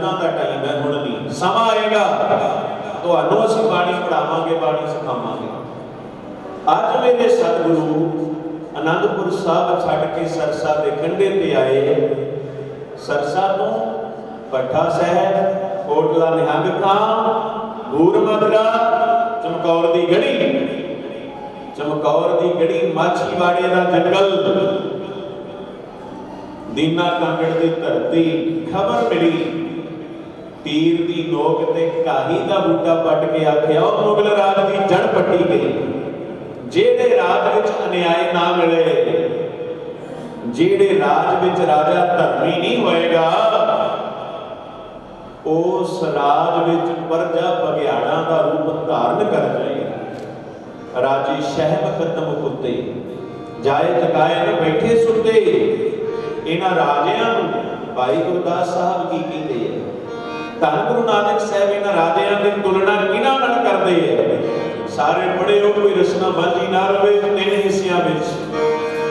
संगतां दा टाइम है, हुण नहीं, समा आएगा तुहानूं असीं बाणी पढ़ावांगे, बाणी सिखावांगे। अज मेरे सतगुरु आनंदपुर साहब छड्ड के सरसा के कंढे ते आए। सरसा तो भट्ठा साहब, कोटला निहंग खां, भूर मदरा, चमकौर दी गढ़ी, चमकौर दी गढ़ी, माछीवाड़े दा जंगल, दीना कांगड़ दी धरती। खबर मिली तीर दी नोक ते काही दा बूटा पट के आखिया मुगल राज दी जड़ पट्टी गई। जेड़े राज विच अन्याय ना मिले, जेड़े राज विच राजा धर्मी नहीं होएगा, उस राज विच प्रजा भगियाड़ा दा रूप धारण कर जाएगा। राजे शहब कदम कुत्ते जाए जगाए ने बैठे सुते। इन्हां राजियां नूं भाई गुरदास साहब की कहते हैं, धन गुरु नानक साहब इन्हां राजियां दी तुलना किहनां नाल करदे है। सारे बड़े हो, कोई रचना बांझी ना रहे। तीन हिस्सियां विच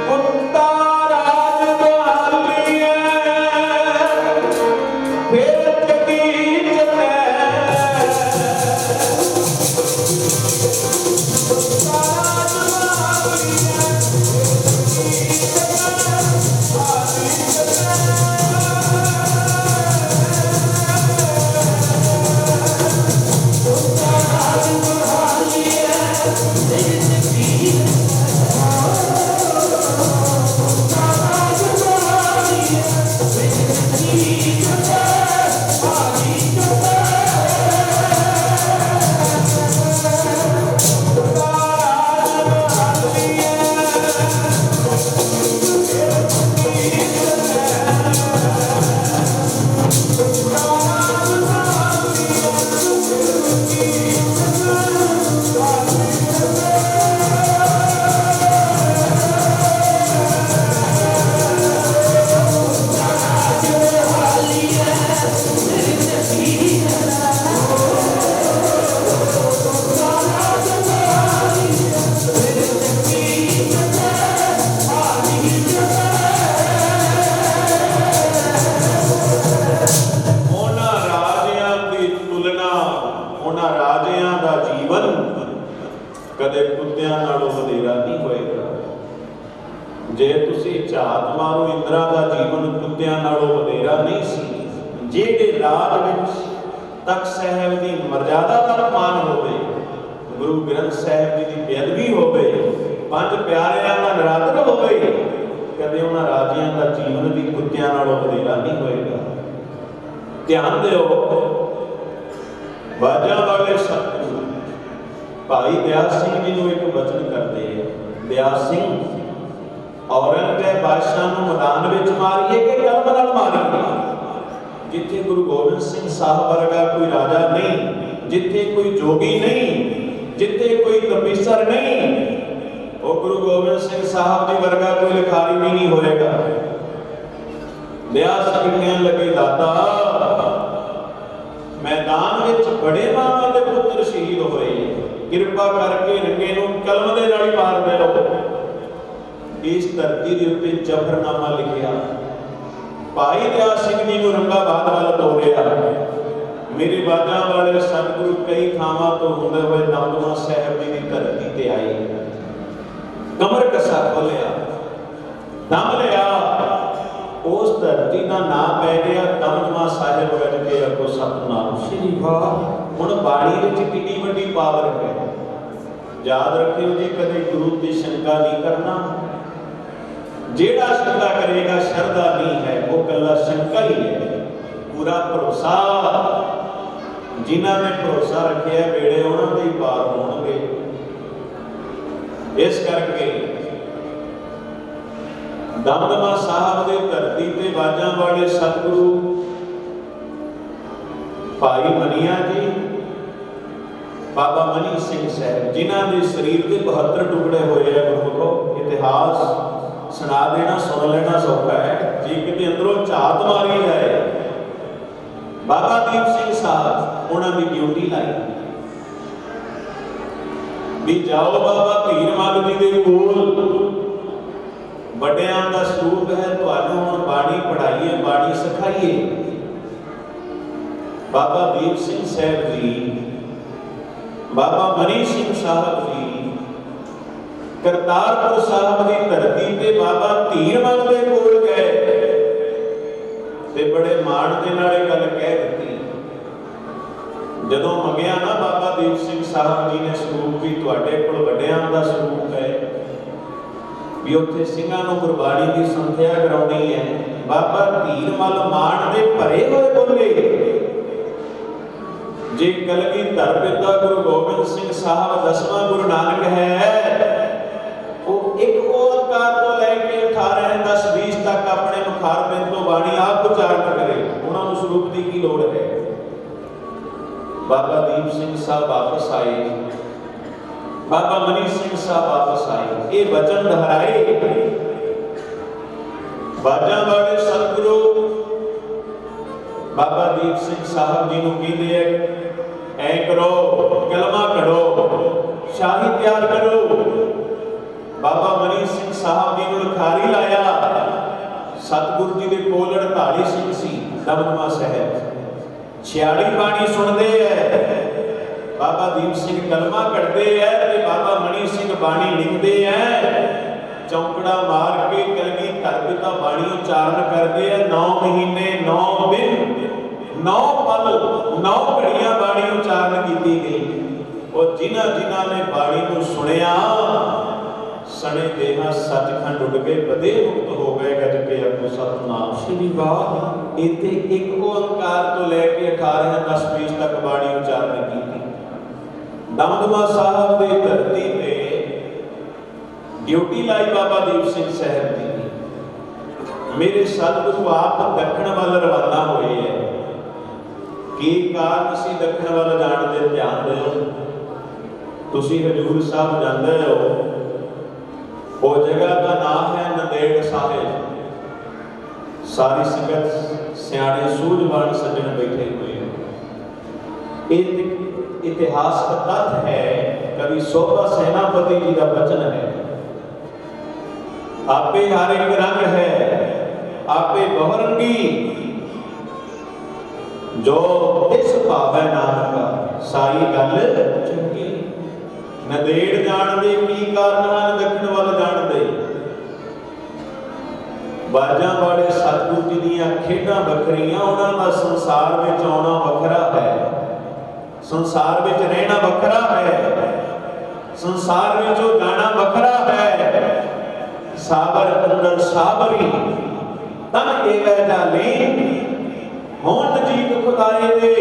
कुत्ता राज दुआली है, फिर जगी जते कदे कुत्तियां नालों वधेरा नहीं होएगा। जे तुसी झात मारो, इंद्रा दा जीवन कुत्तियां नालों वधेरा नहीं सी। जेड़े राज विच तख्त साहब दी मर्यादा दा अपमान होवे, गुरु ग्रंथ साहब जी दी बेअदबी होवे, पंज प्यारियां दा नरादर होवे, कदे उन्हां राजियां दा जीवन भी कुत्तियां नालों वधेरा नहीं होएगा। ध्यान दिओ, बाजा वाले सतगुरु भाई दयाल सिंह जी नूं एक वचन करते हैं। दयाल सिंह औरंगजेब बादशाह नूं मैदान विच मारिए कि कलम नाल मारिए? जिथे गुरु गोबिंद सिंह साहब वर्गा कोई राजा नहीं, जिथे कोई जोगी नहीं, जिथे कोई तपीसर नहीं, वो गुरु गोबिंद सिंह साहब जी वर्गा कोई लिखारी भी नहीं होएगा। दयाल सिंह कहन लगे, दाता मैदान विच बड़े मां दे पुत्र शहीद होए, किरपा करके रंगे नूं कलम दे नाल ही मार दे लो। इस धरती दे उत्ते जफरनामा लिखिया, भाई दयाल सिंह जी नूं रंगाबाद वाल तोरिया। मेरे बाजां वाले सतगुरु कई थावां तो हुंदे होए दमदमा साहिब जी दी धरती ते आए, कमर कसा खोलिया, दम लिया, उस धरती का नाम पै गया दमदमा साहिब। गज के आखो सतनाम श्री वाह। हुण बाणी विच कितनी वड्डी पावर है। याद रखियो जी, कदे गुरु की शंका नहीं करना। जेड़ा शंका करेगा शरदा नहीं है, वो कला शंका ही है। पूरा भरोसा, जिन्हां ने भरोसा रखे बेड़े उन्हां दे पार होणगे। इस करके दमदमा साहब दे धरती ते बाजां वाले सतगुरु भाई मनिया जी, बाबा मनी सिंह साहब, जिन्हां दे शरीर के 72 टुकड़े होए हैं। गुरमुखो, इतिहास सुना देना, सुन लेना सौखा है, जी किते अंदरों झात मारी जाए। बाबा दीप सिंह साहब उन्हां दी ड्यूटी लाई भी जाओ बाबा धीरमल जी दे कोल, बड़ियां दा स्वरूप है, तुहानूं हुण बाणी पढ़ाईए, बाणी सिखाईए। बाबा दीप सिंह साहब जी, बाबा मनी सिंह साहब जी करतारपुर साहब की धरती ते बाबा धीरमल दे कोल गए ते बड़े माण दे नाल गल कह दी। जदों मंगिया ना बाबा दीप सिंह साहब जी ने स्वरूप भी तुहाडे कोल वड्डियां दा स्वरूप है भी उत्थे सिंघां नूं गुरबाणी की संथ्या कराउणी है, बाबा धीरमल माण दे भरे होए बोले जे कलगीधर पिता गुरु गोबिंद सिंह साहब 10वां गुरु नानक है, वो एक ओंकार तो लेके 18 10 20 तक अपने मुखार बिंद तो बाणी आप उच्चारण करे, उन्होंने स्वरूप की की लोड़ है। बाबा दीप सिंह साहब वापस आए, बाबा मनी सिंह साहब वापस आए, ये वचन दोहराए बाजा वाले सतगुरु बाबा दीप सिंह साहब जी को कहते हैं ऐ करो कलमा करो शाही तैयार करो। बाबा मनी सिंह साहब जी को लिखारी लाया, सतगुरु जी के कोल 48 सिंह सी दमदमा साहब 46 बाणी सुनते हैं, बाबा दीप सिंह कलमा कटते हैं ते बाबा मनी सिंह बाणी लिखते हैं, चौंकड़ा मार के कलगीधर पिता बाणी उच्चारण करते हैं। 9 महीने 9 दिन 9 पल 9 घड़ियां बाणी उच्चारण की गई और जिन्हां जिन्हां ने बाणी को सुनिया सने देहा सचखंड उड़ गए, बदे मुक्त हो गए, गज के अगो सतनाम श्री वाह। इत्थे एक ओंकार तो लेके 18 10 20 तक बाणी उच्चारण की। दमदमा साहब दे धरती पे ड्यूटी लाई बाबा दीप सिंह साहब जी। मेरे सतगुरु आप दक्षिण वाल रवाना होए है, की कारण सी दक्षिण वाल जाण दे ध्यान दिओ। तुसी हजूर साहब जांदे हो, वो जगह का नाम है नंदेड़ साहिब। सारी संगत सियाणे सूझवान सज्जन बैठे हुए हैं। एक इतिहास का तथ्य है, कवि शोभा सेनापति जी का वचन है, आपे हर एक रंग है आपे बहुरंगी, जो इस भावे नानक का सारी गल चंगी। नदेड़ जान दे की कारण ਹਨ दक्षिण वाल जान दे, बाजा वाले सतगुरु जी ਦੀਆਂ ਖੇਡਾਂ ਵੱਖਰੀਆਂ, ਉਹਨਾਂ ਦਾ ਸੰਸਾਰ ਵਿੱਚ ਆਉਣਾ ਵੱਖਰਾ ਹੈ, ਸੰਸਾਰ ਵਿੱਚ ਰਹਿਣਾ ਵੱਖਰਾ ਹੈ, ਸੰਸਾਰ ਵਿੱਚੋਂ ਜਾਣਾ ਵੱਖਰਾ ਹੈ। साबर अंदर साबरी तन एवै जाली हों नजीक खुदाए दे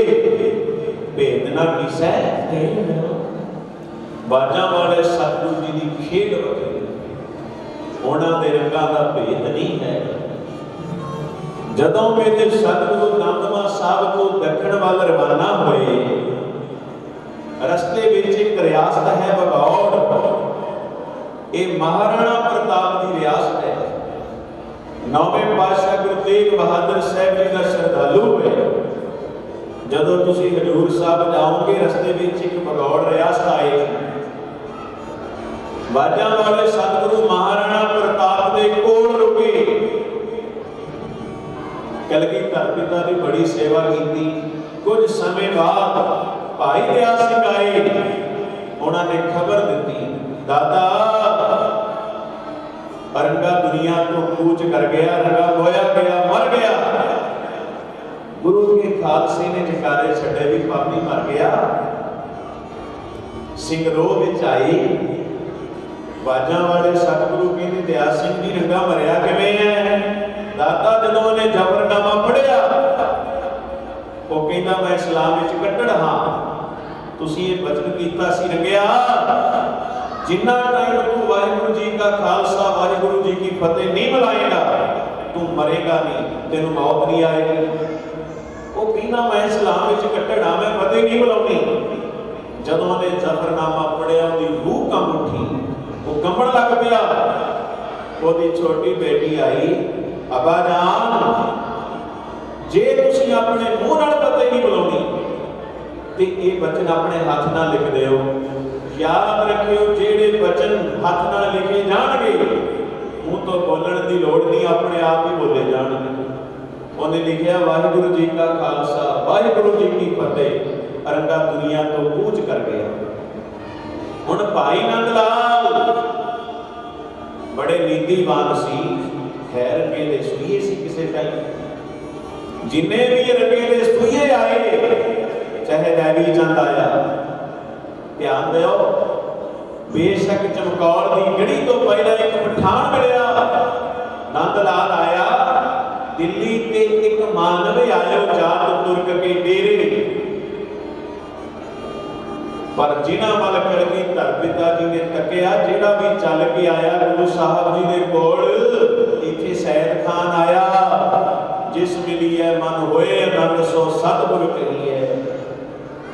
भेद न किसै। बाजा वाले सतगुरु जी की खेड वखरी, उन्हां दे रंगां दा भेद नहीं है। जदों मेरे सतगुरु दमदमा साहब को दक्षिण वाल रवाना होए, रस्ते विच एक रियासत है भगौड़, ये महाराणा प्रताप की रियासत है। 9वें पातशाह गुरु तेग बहादुर साहब जी का श्रद्धालु है। जदों तुसी हजूर साहब जाओगे, रस्ते में एक भगौड़ रियासत आएगी, बाजा वाले सतगुरु महाराणा प्रताप के कोल रुके। कलगीधर पिता की बड़ी सेवा की। कुछ समय बाद भाई दया सिंह आए, उन्होंने खबर दी, दादा रंगा दुनिया को कूच कर गया, रंगा गोया गया, मर गया। गुरु के खालसे ने जकारे छड़े भी पापी मर गया। सिंह रोह विच आई, बाजा वाले सतगुरु कहते दया सिंह जी रंगा मरिया किवें है? दादा जदों ने जबरनामा पढ़िया, वो कहता मैं इस्लाम विच कट्टड़ हाँ, तुसीं ये वचन कीता सी रंगिया, जिन्ना टाइम तू वाहिगुरु जी का खालसा वाहिगुरु जी की फतेह नहीं बुलाएगा, तू मरेगा नहीं, तेनू मौत नहीं आएगी। वो कहना मैं इस्लाम विच कट्टड़ा, मैं फतेह नहीं बुलाउणी। जदों ने जफरनामा पढ़िया, उहदी रूह कंब उठी, वो कंबण लग पिया। उहदी छोटी बेटी आई, अबा जान जे तुसीं अपने मूँह नाल फतेह नहीं बुलाउणी ते ये वचन अपने हाथ नाल लिख दिओ। याद रखियो, जेड़े वचन हाथ नाल लिखे जाणगे, मुंह तो बोलण दी लोड़ नहीं, अपने आप ही बोले जाणगे। उन्हें लिखा वाहिगुरु जी का खालसा वाहिगुरु जी की फतेह। अरंगा दुनिया तो कूच कर गया। हुण भाई नंद लाल बड़े नीतिवान सी, है रंगे दे सुइए सी किसे टाइम। जिन्हें भी रंगे दे सुइए आए, चाहे रैवी चंद आया, ध्यान दो बेशक चमकौर की गढ़ी तो पहला एक पठान मिलया, नंद लाल आया दिल्ली ते एक मानवे आयो जात तुर्क के डेरे। पर जिन्हां वल कलगी धर पिता जी ने तकिया, जेड़ा भी चल के आया गुरु साहब जी दे कोल, इत्थे सैयद खान आया जिस मिली है मन होए आनंद सो सतगुर कहिए।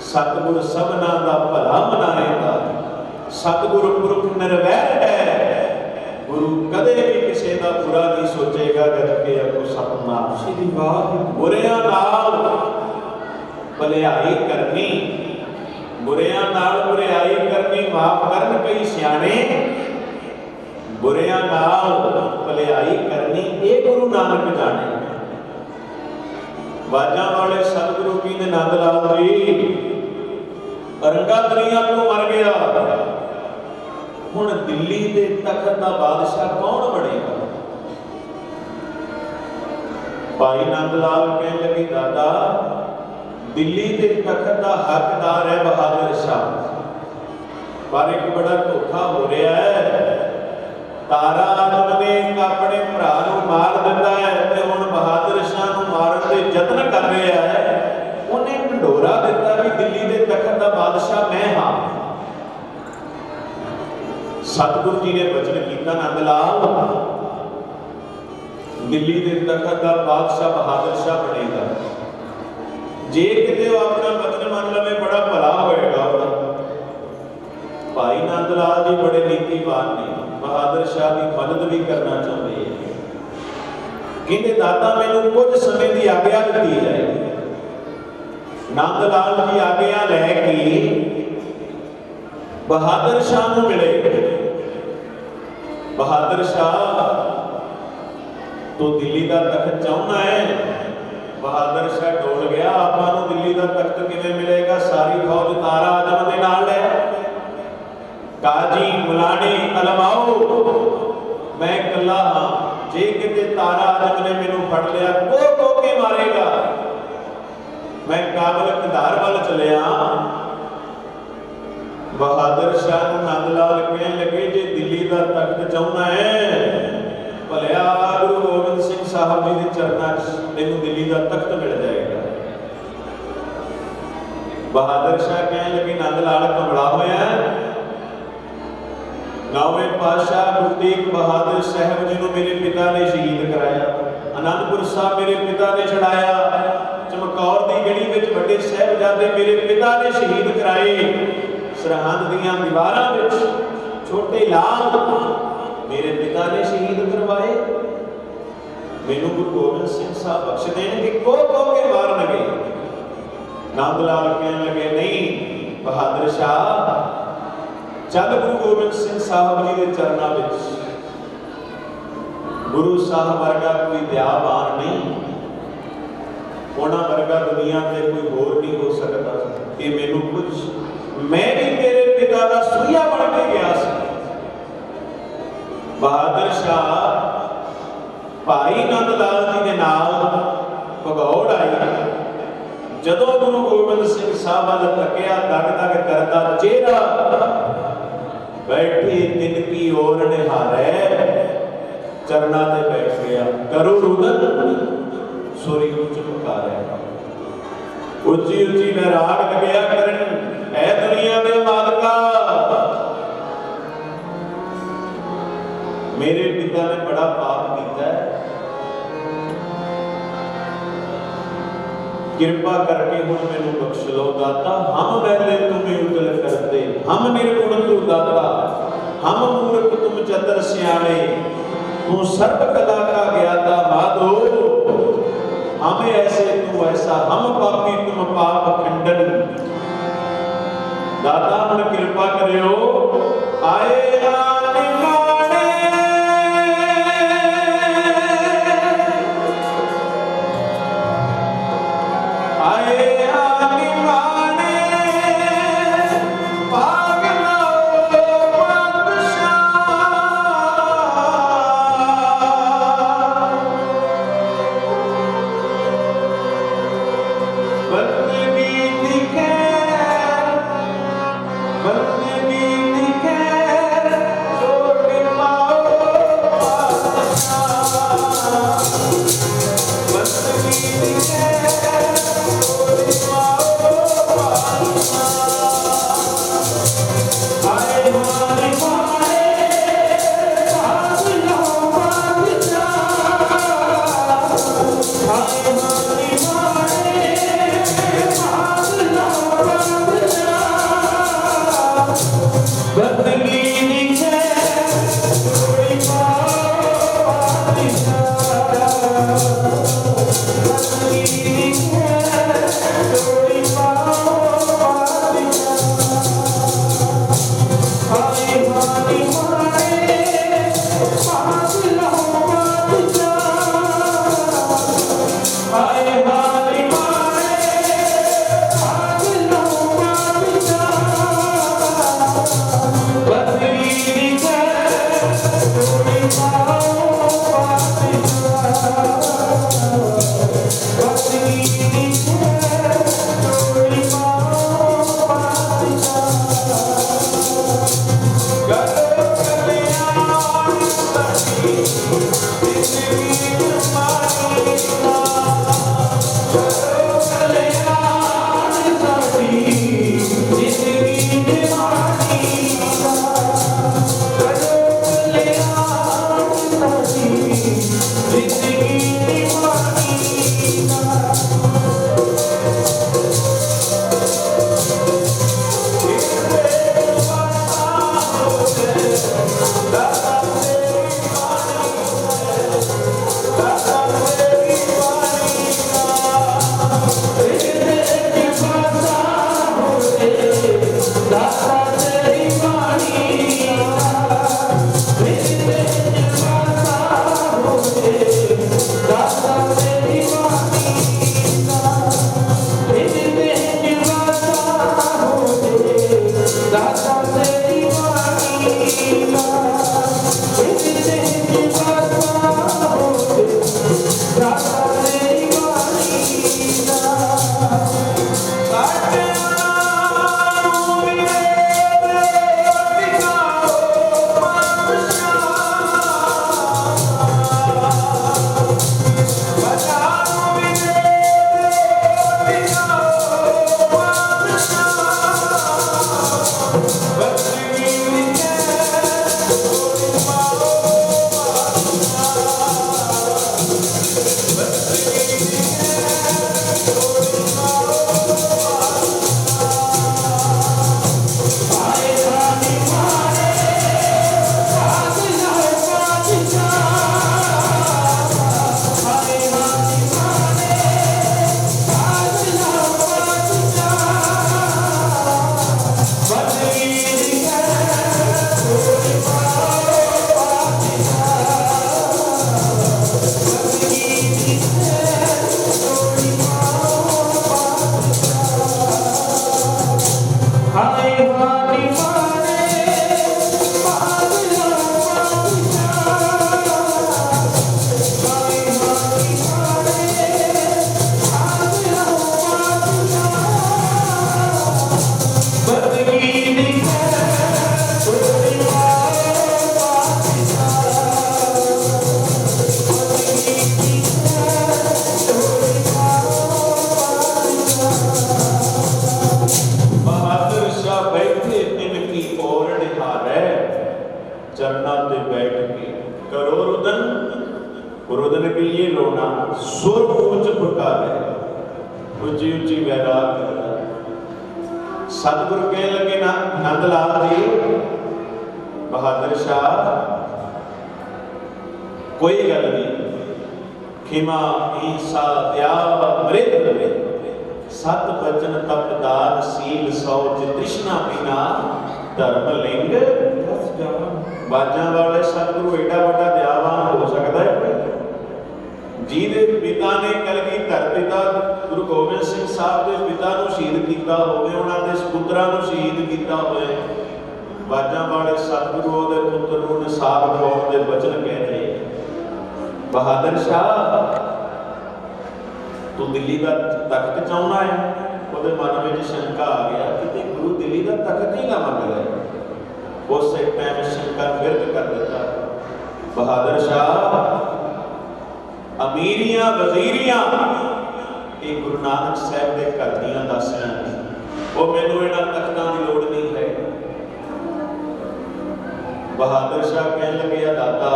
सतगुर सबना दा भला मनाएगा, सतगुर पुरख निर्वैर है, गुरु कदे भी किसी का बुरा नहीं सोचेगा। करके आपको सपना श्री वाह बुरिया नाल भलाई करनी, बुरिया नाल बुराई करनी, माफ करन कई सियाने, बुरिया नाल भलाई करनी ये गुरु नानक जाने। बाजा वाले सतगुरु की ने नंद लाल जी अरंगा दुनिया तो मर गया, हुण दिल्ली के तखत का बादशाह कौन बनेगा। भाई नंद लाल कहने लगे दादा दिल्ली के तखत का हकदार है बहादुर शाह, पर एक बड़ा धोखा हो रहा है। तारा आजम ने अपने भरा मार दिता है, हुण बहादुर शाह को मारन के यत्न कर रहा है। उन्हें ढंडोरा दिता भी दिल्ली के तखत का बादशाह मैं हाँ। सतगुरु जी ने वचन किया नंद लाल दिल्ली के तखत का बादशाह बहादुर शाह बनेगा। जे किते अपना वचन मान लवे बड़ा भला होएगा। भाई नंद लाल जी बड़े नीतिवान ने, बहादुर शाह की मदद भी करना चाहते हैं। कहते दादा मैनू कुछ समय की आज्ञा दी है। नंद लाल जी आज्ञा लैके बहादुर शाह को मिले। बहादुर शाह तो दिल्ली का तख्त चाहना है। बहादुर शाह डोल गया, आपको दिल्ली का तख्त किवें मिलेगा। सारी फौज तारा आजम के नाल है, काजी मुलानी अलमाओ, मैं कला हाँ। जे किते तारा आजम ने मैनू फड़ लिया को के मारेगा। मैं काबल कंधार वाल चलिया। बहादुर शाह नंद लाल कहने लगे जे दिल्ली का तख्त चाहना है, भलिया गुरु गोबिंद सिंह साहब जी के चरणों च तेनू दिल्ली का तख्त मिल जाएगा। बहादुर शाह कहने लगे नंद लाल कमला होया। नौवें पातशाह गुरु तेग बहादुर साहब जी को मेरे पिता ने शहीद कराया। आनंदपुर साहब मेरे पिता ने छड़ाया। चमकौर की गढ़ी में बड़े साहिबजादे मेरे पिता ने शहीद कराए। सरहद दीयां दीवारां विच छोटे लाल मेरे पिता ने शहीद करवाए। मैनू गुरु गोबिंद सिंह साहब बख्श देंगे को के मारनगे। नंद लाल कहने लगे नहीं बहादुर शाह चल गुरु गोबिंद सिंह साहब जी के चरणों में। गुरु साहब वर्गा कोई दयावान नहीं, उन्हां वर्गा दुनिया में कोई होर नहीं हो सकता। ये मैनू कुछ मैं भी तेरे पिता का सुइया बन के गया सी। बहादुर शाह भाई नंद लाल जी के नाल भगौड़ आई। जदों गुरु गोबिंद सिंह साहब वाल तकिया दग दग करता चेहरा बैठी दिन की ओर निहारे चरणा ते बैठ गया। करो रुदन सुरी उच्च पुकारे। उच्ची उच्ची वैराग लगया करन ऐ दुनिया दे मालका। मेरे पिता ने बड़ा पाप किया है, कृपा करके हुण मैनू बख्श लो दाता। हम वैले तुम्हें उजल करते, हम निर्गुण तू दाता, हम मूर्ख तुम चतर सियाणे, तू सर्व कला का ज्ञाता माधो। हमें ऐसे तू ऐसा, हम पापी तुम पाप खंडन। दाता हुण कृपा करियो आए बंदगी दिखे छोड़ पाओ बंदगी दिखे छोड़ पाओ हाय हमारे मारे हाय हमारे बंदगी नीचे कोई बंदगी नीचे कोई हाय हाय मारे हाय हाय चरना पे बैठ के करो रुदन, रुदन के लिए लोना सुर ऊंच पुकारे, ऊंची ऊंची वैराग करना। सतगुरु कह लगे ना नंद लाल जी बहादुर शाह, कोई गल नहीं, खिमा ईसा दया मृत सत बचन तप दान सील सौच तृष्णा बिना धर्म लिंग बाजा वाले सतगुरु एडा बड़ा दयावान हो सकता है जिहदे पिता ने कलगीधर पिता गुरु गोबिंद सिंह साहब के पिता नूं शहीद किया होवे, उन्हां दे पुत्रां नूं शहीद किया होवे, बाजा वाले सतगुरु दे पुत्र नूं निसाब कौम दे वचन कहते बहादुर शाह तू दिल्ली का तख्त चाहना है। वो मन में शंका आ गया कि गुरु दिल्ली का तख्त ही ना मंग ले। उस टाइम शंका विरत कर दिता। बहादुर शाह अमीरियां वजीरियां ये गुरु नानक साहब के घर दियां दासियां ने, वो मैनू इन्हां तख्तां की लोड़ नहीं है। बहादुर शाह कहन लगे दाता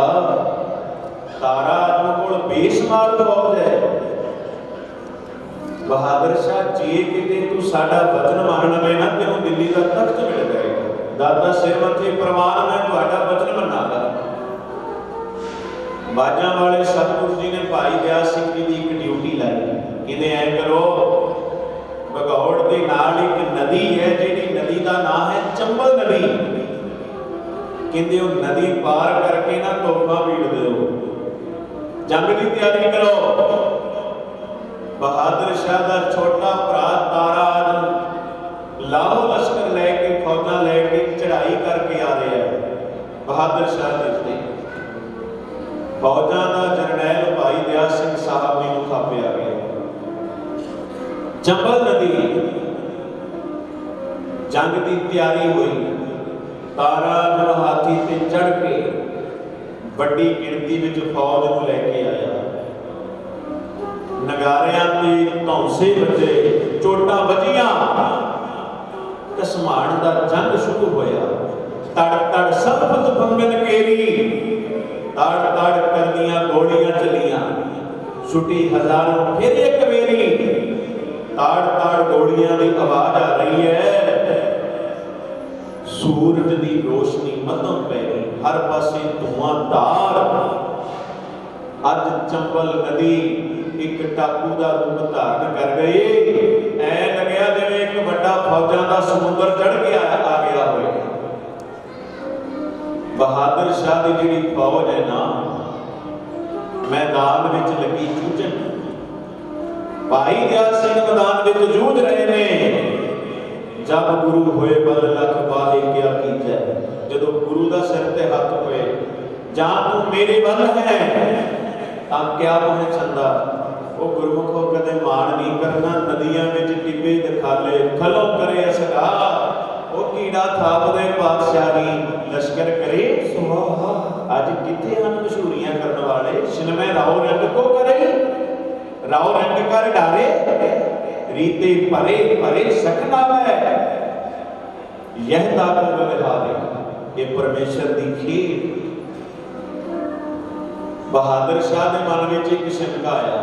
तारा आजम कोल बेशुमार फौज है। बहादुर शाह जे किते तू साडा वचन मान लवे ना तेनू दिल्ली का तख्त मिल जाएगा। दाता सिर मथे प्रवान मैं तुहाडा वचन मनांगा। बाजा वाले सतगुरु जी ने भाई दयाल सिंह जी की एक ड्यूटी लाई। कहते ऐ करो भगौड़ के नाल एक नदी है जिहड़ी नदी का नाम है चंबल नदी। कहते वो नदी पार करके ना तोफा भीड़ दो, जंग की तैयारी करो। बहादुर शाह का छोटा भरा तारा आजम लाहो लश्कर लैके फौजा लैके चढ़ाई करके आ रहा है। बहादुर शाह के उत्ते फौजा का जरनैल भाई दयाल सिंह साहब जी को थापिया गया। चंबल नदी जंग की तैयारी हुई। तारा जो हाथी से चढ़ के बड़ी गिनती में फौज को लैके आया। नगारियां के धौंसे बजे, चोटां बजियां, घसमाण का जंग शुरू होया। तड़ तड़ सलफत भंगन केरी, तड़ तड़ करदियां गोलियां चलियां। छुटी हजारों फिर एक वेरी, ताड़ ताड़ गोलियां की आवाज आ रही है। सूरज की रोशनी मध्यम पै गई, हर पासे धुआंधार। अज चंबल नदी एक टापू का रूप धारण कर गई। ऐ लग्या जिवें एक बड़ा फौजां का समुद्र चढ़ के आ गया हो। बहादुर शाह की जिहड़ी फौज है ना मैदान में लगी जूझन। भाई दयाल सिंह मैदान में जूझ रहे ने। जब गुरु होए बल लख बाहे क्या कीजै। जदों गुरु का सिर ते हथ होए जां तू मेरे बल है तां क्या मोह छंदा। वो गुरमुखों कदे मान नहीं करना। नदियां में टिब्बे दिखाले खलों करे असगा। वो कीड़ा थाप दे पातशाही लश्कर करे सुहा। अज किथे हम मशहूरियां करने वाले सिनमे राव रंग को करे। राव रंग कर डारे रीते परे परे सकना है। यह ताकत बलिहारे ये परमेश्वर की खेल। बहादुर शाह के मन में एक शंका आया।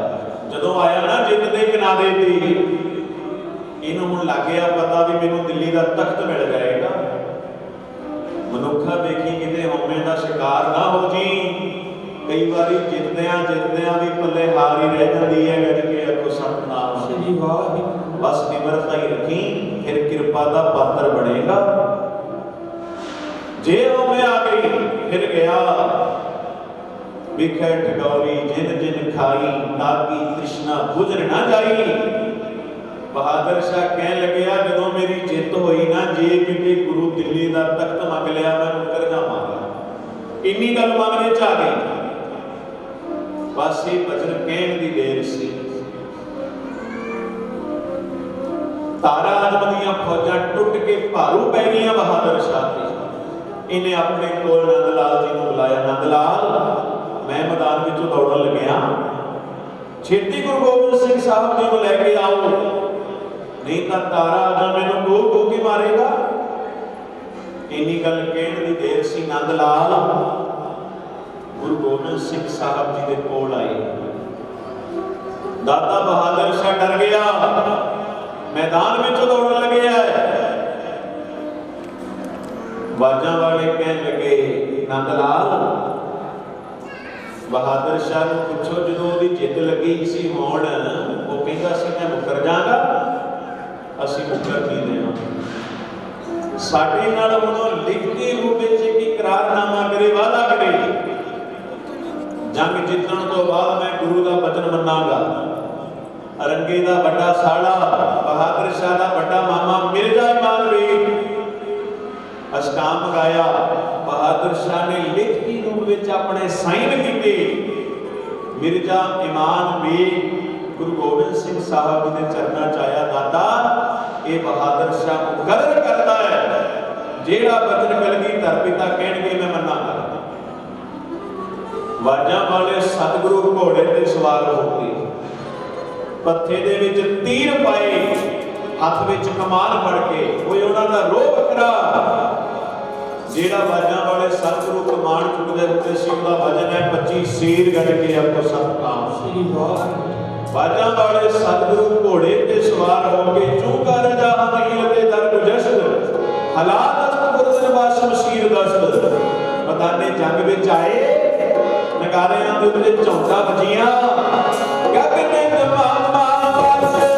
जदों आया ना जित के किनारे थी, इन्हों हुण लग गया पता भी मैनूं दिल्ली का तख्त मिल जाएगा। मनुखा देखी किते हौमे का शिकार ना हो जी। कई बार जितदियां भी पल्ले हार ही रह जाती है। गज के अगो सतनाम श्री वाहिगुरू। बस निमरता ही रखी, फिर कृपा का पात्र बनेगा। जे हौमे आ गई फिर गया। विखै ठगौरी जिन जिन खाई, ताकि तृष्णा गुजर ना जाई। बहादुर शाह कह लग्या जदों मेरी जित हुई ना, जे किते गुरु दिल्ली का तख्त मंग लिया मैं मुकर जावांगा। इन्नी गल मन में आ गई। बस ये वचन कहण की देर सी। तारा आजम दीयां फौजां टुट के भारू पै गईयां बहादुर शाह ते। इन्हें अपने कोल नंदलाल जी को बुलाया। नंदलाल मैं मैदान में दौड़न लग्या, छेती गुरु गोबिंद सिंह साहब जी को लैके आओ, नहीं तो तारा आजम मैनू गोह गोह के मारेगा। इन्नी गल कहण दी देर सी। नंदलाल गुरु गोबिंद सिंह साहब जी के कोल आए। दाता बहादुर शाह डर गया, मैदान में दौड़न लगे है। बाजा वाले कह लगे नंदलाल बहादुर शाह को पूछो जो उसकी जिद लगी सी होण वो कहता सी मैं मुकर जागा। असीं मुकर नहीं देना। साडे नाल उन्हों लिखती रूप में एक इकरारनामा करे, वादा करे जंग जितण तो बाद मैं गुरु का वचन मनांगा। अरंगे का बड़ा साला बहादुर शाह का बड़ा मामा मिर्जा इमाम वीर अष्टाम गाया। बहादुर शाह ने लिखती रूप में अपने साइन किए। मिर्जा इमाम वीर गुरु गोबिंद सिंह साहब जी ने चरना चाया दाता ये बहादुर शाह मुकर्रर कर ਜਿਹੜਾ ਬਚਨ ਕਲਗੀਧਰ ਪਿਤਾ ਕਹਿਣਗੇ ਮੈਂ ਮੰਨਾਂਗਾ। ਵਾਜਾਂ ਵਾਲੇ ਸਤਿਗੁਰੂ ਘੋੜੇ ਤੇ ਸਵਾਰ ਹੋ ਕੇ ਪੱਥੇ ਦੇ ਵਿੱਚ ਤੀਰ ਪਾਏ, ਹੱਥ ਵਿੱਚ ਕਮਾਨ ਫੜ ਕੇ, ਕੋਈ ਉਹਨਾਂ ਦਾ ਰੋਹ ਵੱਖਰਾ। ਜਿਹੜਾ ਵਾਜਾਂ ਵਾਲੇ ਸਤਿਗੁਰੂ ਕਮਾਨ ਚੁੱਕਦੇ ਹੁੰਦੇ ਸੀ ਉਹਦਾ ਵਜਨ ਹੈ 25 ਸੀਰ ਗੱਡ ਕੇ ਆਪੋ ਸਤਨਾਮ ਸ੍ਰੀ ਵਾਹਿਗੁਰੂ। ਵਾਜਾਂ ਵਾਲੇ ਸਤਿਗੁਰੂ ਘੋੜੇ ਤੇ ਸਵਾਰ ਹੋ ਕੇ ਚੂਕਾ ਰਜਾ ਹਮੀਲ ਤੇ ਦਰਦ ਜਸ਼ਦ ਹਾਲਾਤ ਗੁਰਦਨ ਵਾਸ਼ਮ ਸ਼ੀਰ ਦਸਤ। ਮੈਦਾਨੇ ਜੰਗ ਵਿੱਚ ਆਏ, ਨਗਾਰਿਆਂ ਦੇ ਉੱਤੇ ਝੌਂਕਾਂ ਵੱਜੀਆਂ, ਗਗਨੇ ਤਮਾਮਾ ਵਾਜੇ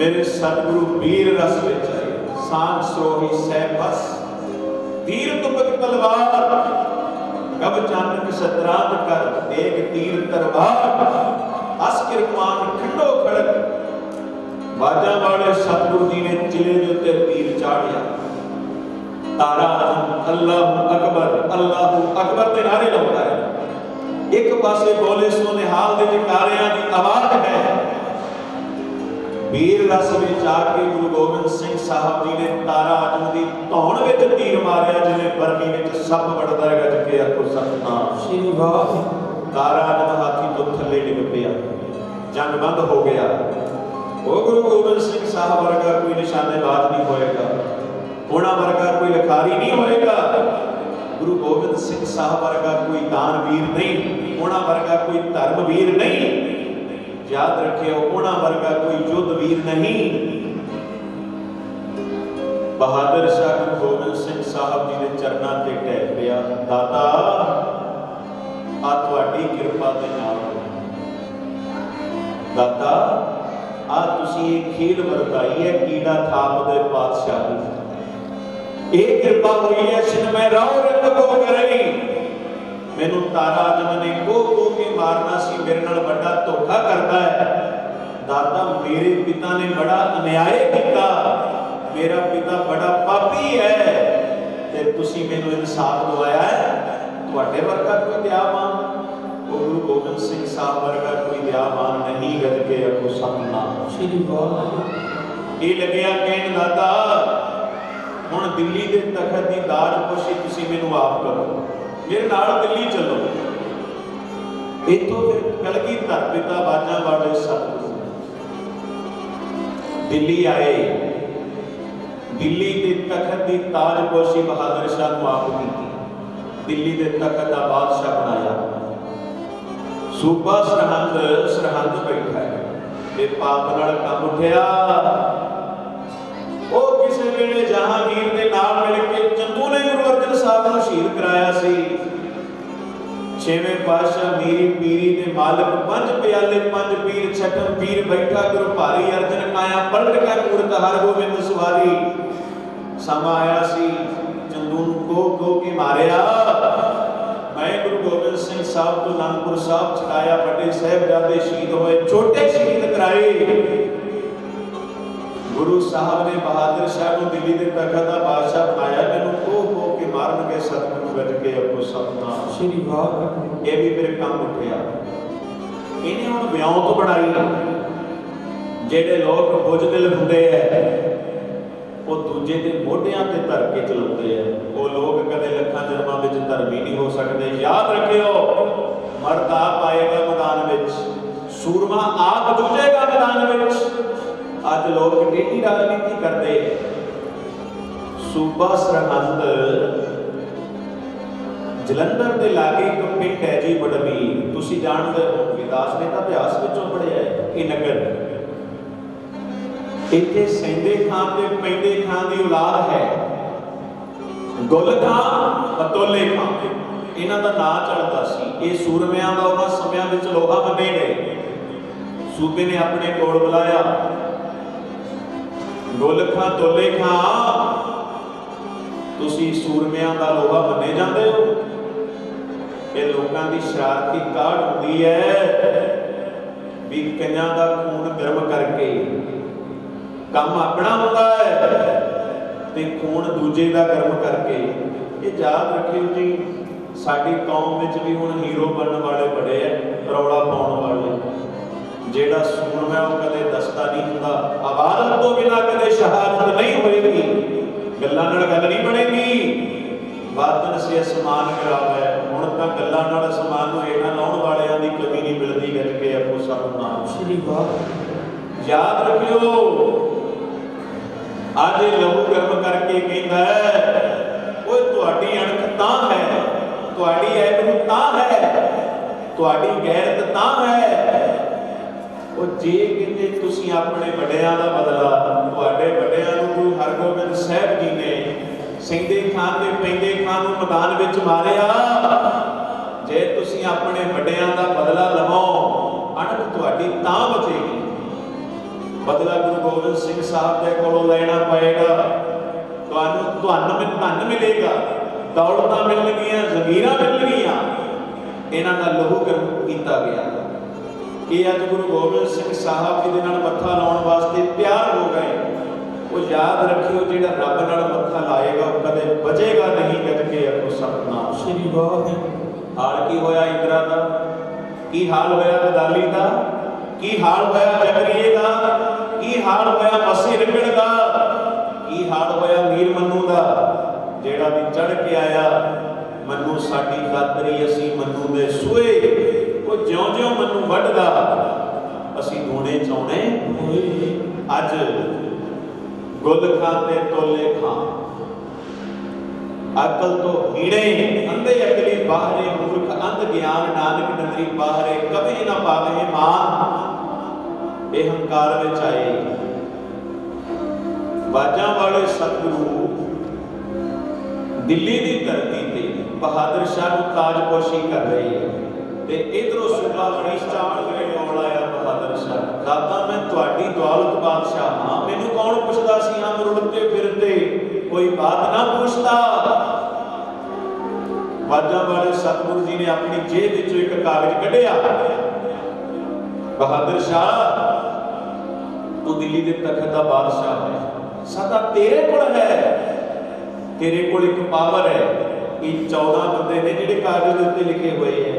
मेरे सतगुरु वीर रस विच आए, सांग सोही सहबस तीर तुपक तलवार कब चानक शतरांज कर देख तीर तरवार अस किरमान खंडो खड़क। बाजा वाले सतगुरु जी ने चिले के उत्ते तीर चाढ़िया, तारा अल्लाह अकबर के नारे लाउंदा है। एक पासे बोले सो निहाल दे जयकारियां दी आवाज है। वीर रस विच आके गुरु गोबिंद सिंह साहब जी ने तारा आजम दी धौण विच तीर मारिया, जिवें बरनी विच सप वड़दा है। गज के आखो सतनाम श्री वाहिगुरू। तारा आजम हाथी तो थल्ले डिग पिया, जंग बंद हो गया। वो गुरु गोबिंद सिंह साहब वर्गा कोई निशानेबाज नहीं होएगा, होना वर्गा कोई लखारी नहीं होएगा, गुरु गोबिंद सिंह साहब वर्गा कोई दानवीर नहीं, होना वर्गा कोई धर्मवीर नहीं। याद रखियो होना वर्गा कोई युद्ध वीर नहीं। बहादुर शाह गुरु गोबिंद सिंह साहब जी के चरणों ते ढह पिया, दाता आ तुहाडी किरपा दे नाल दाता आ तुसी एक खेल वरताई है, कीड़ा थाप दे पातशाही। एक कृपा हुई है सिन मैं राव रंग को करई। मैनू तारा आजम ने को के मारना सी, मेरे नाल बड़ा धोखा करता है। दाता मेरे पिता ने बड़ा अन्याय किया, मेरा पिता बड़ा पापी है, ते तुसी मैनू इंसाफ दवाया है। तुहाडे वर्गा कोई दयावान, गुरु गोबिंद सिंह साहब वर्गा कोई दयावान नहीं। गज के आखो सतनाम श्री वाहिगुरू। ये लग्या कहन दाता हुण दिल्ली दे तखत दी दाज पोशी तुसी मैनू आप करो, मेरे नाल दिल्ली चलो। इतों फिर कलगीधर पिता बाजा वाले सतगुरु दिल्ली आए। दिल्ली के तखत की ताजपोशी बहादुर शाह को आप की, दिल्ली के तखत का बादशाह बनाया। सूबा सरहंद बैठा है, ये पाप नाल कम उठिया। वो किसी वेले जहांगीर के नाल मिल के चंदू ने गुरु अर्जन साहब को शहीद कराया सी। छेवें पातशाह मीरी पीरी के मालिक पंज प्याले पंज पीर छठम पीर बैठा गुरु भारी अर्जन काया पलट कर मूर्त हर गोबिंद सवारी। समा आया सी चंदू को के मारिया। मैं गुरु गोबिंद सिंह साहब तो आनंदपुर साहब छकाया, बड़े साहिबजादे शहीद होए, छोटे शहीद कराए। गुरु साहब ने बहादुर शाह को दिल्ली के तखत का बादशाह बनाया। मैनू को के मारनगे सतगुरु गज के अपो सपना श्री वाह। ये भी फिर काम उठिया। इन्हें हुण विउंत बनाई। जेडे लोग बुझ दिल हुंदे है वो दूजे के मोढियां ते धर के चलाते हैं। वो लोग कदे लखां जन्मां विच धर्मी नहीं हो सकते। याद रखियो, मर्द आप आएगा मैदान विच, सूरमा आप जूझेगा मैदान विच। अज लोग टेढ़ी राजनीति करते। सूबा सरहंद जलंधर के लागे एक पिंड है जी बड़बीर, तुसीं जानदे हो, विदास ने तां इतिहास विचों पढ़िआ है। ये नगर इत्थे सैंदे खां ते पैंदे खां दी औलाद है। गुल खां पतोले खां इन्हां दा नां चलदा सी। ये सूरमिਆਂ ਦਾ ਉਹਨਾਂ ਸਮਿਆਂ ਵਿੱਚ ਲੋਹਾ ਮੰਨੇ ਗਏ। सूबे ने अपने कोल बुलाया। गुल खां तोले खां तुसीं सूरमिਆਂ ਦਾ लोहा ਮੰਨੇ ਜਾਂਦੇ हो। ये लोगों की शरारती काढ़ होंदी है भी कईयां दा खून गर्म करके काम अपना होता है ते खून दूजे का गर्म करके। ये याद रखियो जी, साडी कौम विच भी हुण हीरो बनने वाले बड़े है, रौला पाउण वाले। जेड़ा सूरमा वो कदे दसदा नहीं हुंदा, अबादत तो बिना कदे शहादत नहीं होएगी। गल्लां नाल गल नहीं बनेगी। बातन से असमान गिरावे। हुण तां गल्लां नाल असमान नूं हेठां लाउण वालियां दी कमी नहीं मिलदी। गज के अपो सतनाम श्री वाह। याद रखियो, आज लहू गर्म करके कहता है ओए तुहाडी अणख तां है, तुहाडी ऐबरू तां है, तुहाडी गैरत तां है। ओ जे कहते तुसीं अपने वड्डिआं दा बदला, तुहाडे वड्डिआं नूं गुरु हरगोबिंद साहिब जी ने सैंदे खां ते पैंदे खां नूं मैदान विच मारिया। जे तुसीं अपने वड्डिआं दा बदला लवो, अणख तुहाडी तां बचेगी। बदला गुरु गोबिंद सिंह साहब के कोलों लेना पएगा। धन मिलेगा, दौलतां मिलणगीआं, ज़मीरां मिलणगीआं। इन्हां दा लहू गर्म कीता गया। ये अज गुरु गोबिंद सिंह साहब जी दे नाल मत्था लाउण वास्ते तैयार हो गए। वो याद रखियो, जिहड़ा रब नाल मत्था लाएगा वो कदे बचेगा नहीं। गज के अपो सतनाम श्री वाह। हाल की होया इंद्रा दा, की हाल होया गदाली दा, की हाल होया जगरीए दा, की हाल होया मसी रिगड़ दा, की हाल होया मीर मन्नू दा। जेड़ा भी चढ़ के आया मन्नू साडी खातरी, असी मन्नू दे सूए। वो ज्यों-ज्यों मन्नू वढदा असी धोने चाउणे। अज गुल खां ते तोले खां, अकल तो हीड़े, अंधे अकली बाहरे, मूर्ख अंध ज्ञान, नानक नगरी बाहरे, कभी ना पावे मान। ये हंकार में आए। बाजा वाले सतगुरु दिल्ली की धरती ते बहादुर शाह को ताजपोशी कर रहे हैं। ते इधरों सूबा बड़ी चाल के कौन आया बहादुर शाह। दादा मैं तुहाडी दौलत बादशाह हाँ, मैनू कौन पुछदा सी हम रुड़ते फिरते, कोई बात ना पूछता। बाजा वाले सतगुरु जी ने अपनी जेब विचों एक कागज कढ़िया। बहादुर शाह तू दिल्ली के तखत का बादशाह है, सदा तेरे कोल है, तेरे कोल एक पावर है। ये 14 बंदे ने जिहड़े कागज दे उत्ते लिखे हुए हैं,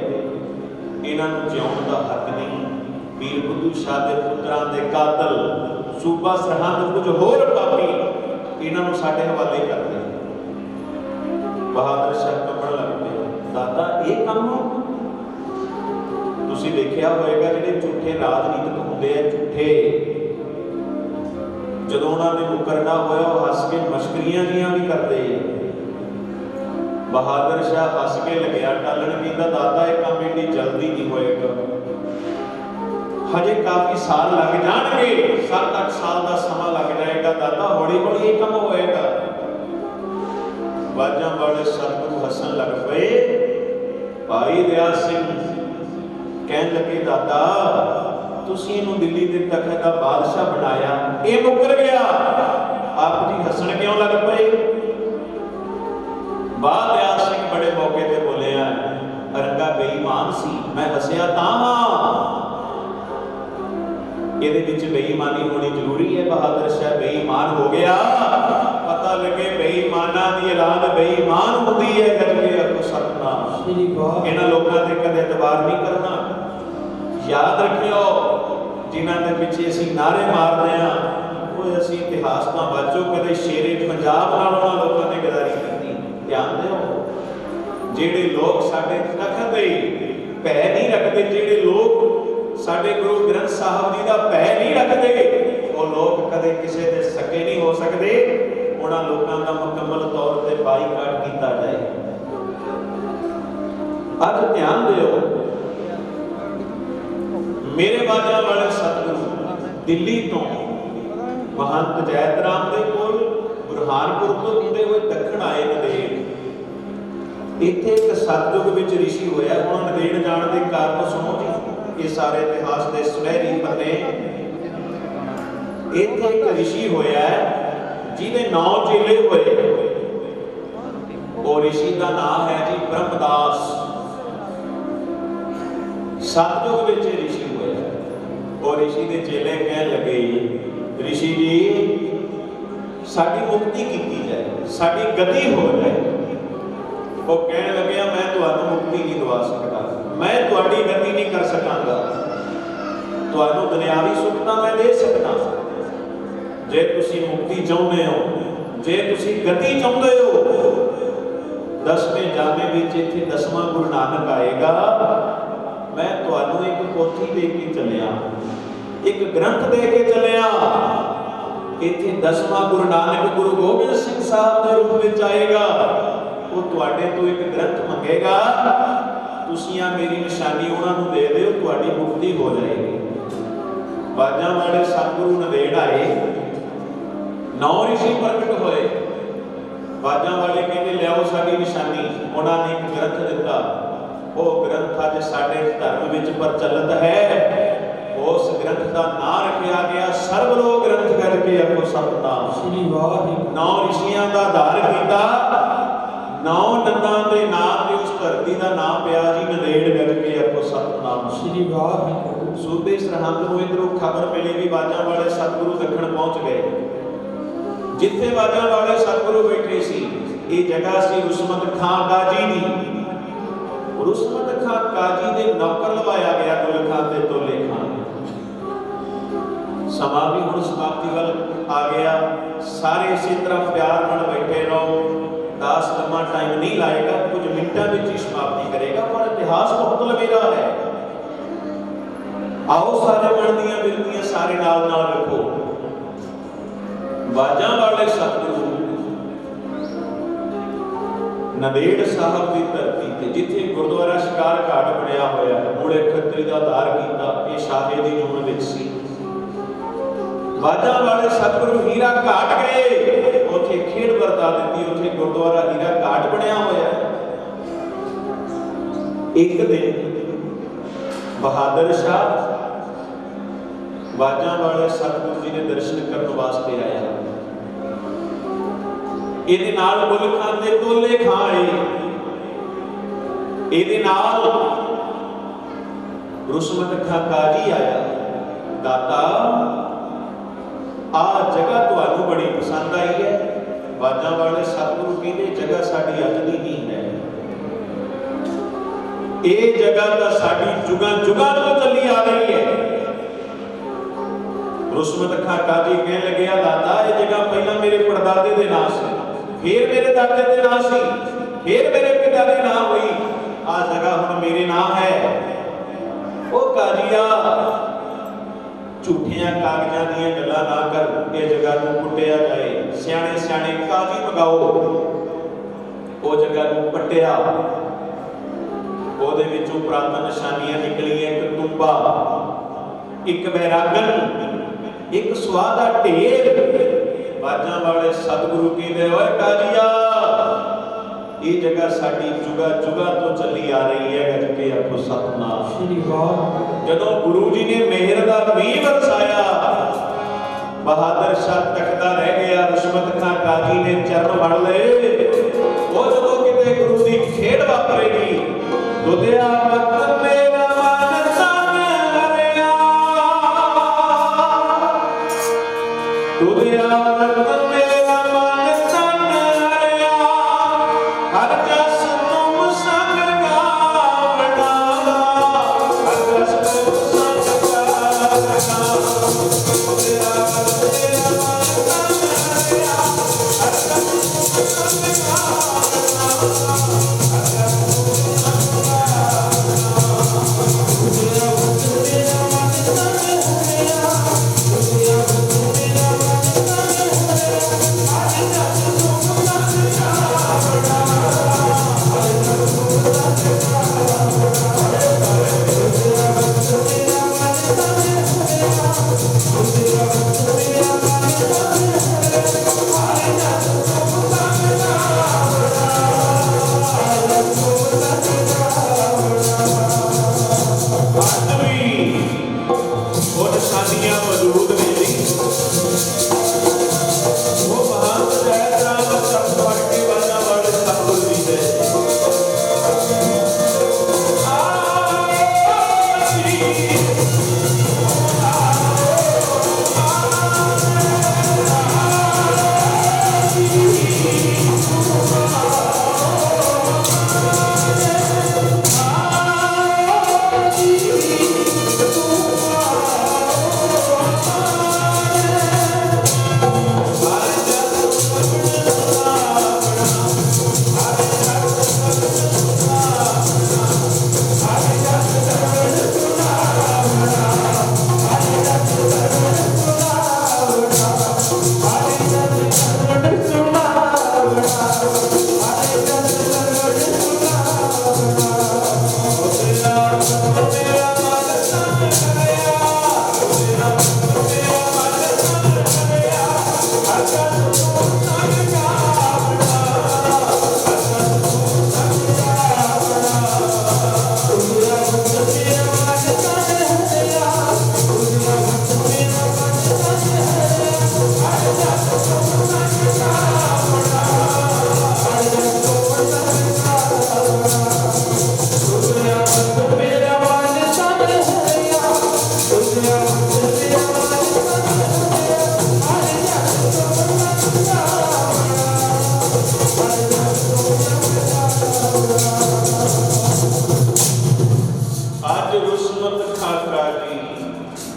इन्हां नूं जिउण दा हक नहीं। पीर बुद्धू शाह दे पुत्रां दे कातल सूबा सरहंद कुछ होर पापी इन्हां नूं साडे हवाले कर दे। बहादुर शाह कंबण लग पे। दादा ये काम तुसीं देखिया होएगा, जिहड़े झूठे राजनीतिक हुंदे आ, झूठे जदों उन्हां ने मुकरना होया हस के मश्करियां जियां भी करते हैं। बहादुर शाह हस के लग्या टालन, कहता दादा ये काम एडी जल्दी नहीं होएगा, हजे काफी साल लग जाएंगे, 7-8 साल का समा लग जाएगा दादा, हौली हौली ये काम होएगा। बाजा वाले सतगुरु हसन लग पे। भाई दयाल सिंह कहन लगे दादा तुसीं इहनूं दिल्ली दे तखत दा बादशाह बनाया, ये मुकर गया, आप जी हसन क्यों लग पे? बाद दयाल सिंह बड़े मौके ते बोले रंगा बेईमान सी, मैं हसिया तां ये बेईमानी होनी जरूरी है। बहादुर शाह बेईमान हो गया, पता लगे बेईमाना की औलाद बेईमान होती है करके आपको सतनाम। इन्हां लोगों से कदे एतबार नहीं करना। याद रखियो जिन्हां दे पिछे असीं नारे मारते हैं वो असीं इतिहास तो बचो, कदे शेरे पंजाब नाल उन्हां लोगों ने गदारी की। ध्यान दिओ जिहड़े लोग साडे तखत दे भै नहीं रखते, जिहड़े लोग साडे गुरु ग्रंथ साहब जी का भै नहीं रखते, वो लोग कदे किसी के सके नहीं हो सकते। उन्हां लोगों का मुकम्मल तौर पर बाईकाट किया जाए। अज ध्यान दिओ मेरे बाजा वाले सतगुरु दिल्ली तो महंत जैत राम दे कोल बुरहानपुर तो होंदे हुए दक्षिण आए नदेड़। इत्थे एक सतयुग विच ऋषि होया। हुण नदेड़ जाण दे कारण सुणो जी, ये सारे इतिहास के सुनहरी पन्ने। इत्थे एक ऋषि होया जिहदे 9 चेले होए। वो ऋषि का नाम है जी ब्रह्मदास। सतयुग विच ऋषि होया। और ऋषि के चेले कहन लगे ऋषि जी साडी मुक्ति की जाए, साडी गति हो जाए। वो कहने लगे मैं तुहानू मुक्ति नहीं दवा सकता, मैं तुहाडी गति नहीं कर सकांगा, तुहानू दुनियावी सुख तां मैं दे सकता, जे तुसी मुक्ति चाहुंदे हो, जे तुसी गति चाहुंदे हो, 10वें जामे विच इत्थे 10वां गुरु नानक आएगा। मैं तुहानू एक पोथी दे के चलिया, एक ग्रंथ दे के चलिया। इत्थे 10वां गुरु नानक गुरु गोबिंद सिंह साहब के रूप में आएगा। वो तुहाडे तो एक ग्रंथ मंगेगा, तुसियां मेरी निशानी उन्होंने दे दो, तुहाडी मुक्ति हो जाएगी। बाजा वाले सतगुरु नदेड़ आए, 9 ऋषि प्रगट होए। बाजा वाले कहते लियाओ साडी निशानी। उन्होंने एक ग्रंथ दिता। वो ग्रंथ अज साडे धर्म विच प्रचलित है। उस ग्रंथ का नाम रखा गया सर्वलोक ग्रंथ करके आपको सतनाम। 9 ऋषियों का आधार किया, 9 नंदा के नाम से उस धरती का नाम पिया जी नदेड़ करके आपको सतनाम। श्री वाहिगुरू। सूबे सरहंद को इधरों खबर मिली भी बाजा वाले सतगुरु दक्षिण पहुंच गए। जिथे बाजा वाले सतगुरु बैठे सी ये जगह सी रुस्मत खां काजी दी। रुस्मत खां काजी दे नौकर लवाया गया गुल खां ते तोले खां। समा भी हुण समाप्ति वाल आ गया। सारे इसी तरह प्यार नाल बैठे रहो। दास लम्मा टाइम नहीं लाएगा, कुछ मिनटों में ही समाप्ति करेगा, पर इतिहास बहुत लंबा है। आओ सारे बनदियां बिरदियां सारे नाल नाल रखो। बाजा वाले सतगुरु नदेड़ साहब की धरती ते जिथे गुरुद्वारा शिकार घाट बनया होया, मुड़े खतरी का आधार किया, ये शाहे दी जून विच सी। बाजा वाले सतगुरु हीरा घाट गए, उथे खेड़ वरता दी, उथे गुरुद्वारा हीरा घाट बनया होया। एक दिन बहादुर शाह बाजा वाले सतगुरु जी ने दर्शन करने वास्ते आया। ਇਹਦੇ ਨਾਲ ਗੁਲ ਖਾਂ ਦੇ ਟੋਲੇ ਖਾਏ, ਇਹਦੇ ਨਾਲ रुस्मत खां काजी आया। दाता आ जगह तुहानू बड़ी पसंद आई है। बाजा वाले सतगुरु कहते जगह साडी अज दी नहीं है, ये जगह तो साडी जुगां जुगां तो चली आ रही है। रुस्मत खां काजी कहने लगे दाता ये जगह पहला मेरे परदादे दे नाम से, फिर मेरे दादे के नाम सी, फिर मेरे पिता के नाम हुई, आ जगह हुण मेरे नाम है। ओ काजिया झूठियां कागजां दीयां गल्लां ना कर, ये जगह नूं पुट्टिया जाए। सियाणे सियाणे काजी मंगाओ, ਉਹ ਜਗ੍ਹਾ ਨੂੰ ਪੱਟਿਆ, ਉਹਦੇ ਵਿੱਚੋਂ ਪ੍ਰਾਂਤ ਨਿਸ਼ਾਨੀਆਂ ਨਿਕਲੀਆਂ, ਇੱਕ ਤੁੰਬਾ, ਇੱਕ ਵੈਰਾਗਨ, ਇੱਕ ਸਵਾਹ ਦਾ ਢੇਰ। ਬਾਜਾਂ ਵਾਲੇ ਸਤਿਗੁਰੂ ਕਹਿੰਦੇ, ਓਏ ਕਾਲੀਆ, ਇਹ ਜਗ੍ਹਾ ਸਾਡੀ ਜੁਗਾ ਜੁਗਾ ਤੋਂ ਚੱਲੀ ਆ ਰਹੀ ਹੈ। ਗੱਜ ਕੇ ਆਖੋ ਸਤਿਨਾਮ ਸ੍ਰੀ ਵਾਹਿਗੁਰੂ। ਜਦੋਂ ਗੁਰੂ ਜੀ ਨੇ ਮਿਹਰ ਦਾ ਮੀਂਹ ਵਰਸਾਇਆ, ਬਹਾਦਰ ਸ਼ਾਹ ਤਖਤਾ ਰਹਿ ਗਿਆ, ਰਿਸ਼ਵਤ ਖਾਂ ਕਾਜੀ ਨੇ ਚਰਨ ਵੜ ਲਏ। ਉਹ ਜਦੋਂ ਕਿਤੇ ਗੁਰੂ ਦੀ ਖੇਡ ਵਾਪਰੇਗੀ, ਦੁਧਿਆ ਮਤ ਮੇਰਾ ਮਨ ਤਨ ਹਰਿਆ, ਦੁਧਿਆ ਮਤ ਮੇਰਾ ਮਨ ਤਨ ਹਰਿਆ, ਹਰ ਜਸ ਤੁਮ ਸੰਗ ਗਾਵਣਾ, ਹਰ ਜਸ ਤੁਮ ਸੰਗ ਗਾਵਣਾ, ਦੁਧਿਆ ਮਤ ਮੇਰਾ ਮਨ ਤਨ ਹਰਿਆ, ਹਰ ਜਸ ਤੁਮ ਸੰਗ ਗਾਵਣਾ, ਹਰ ਜਸ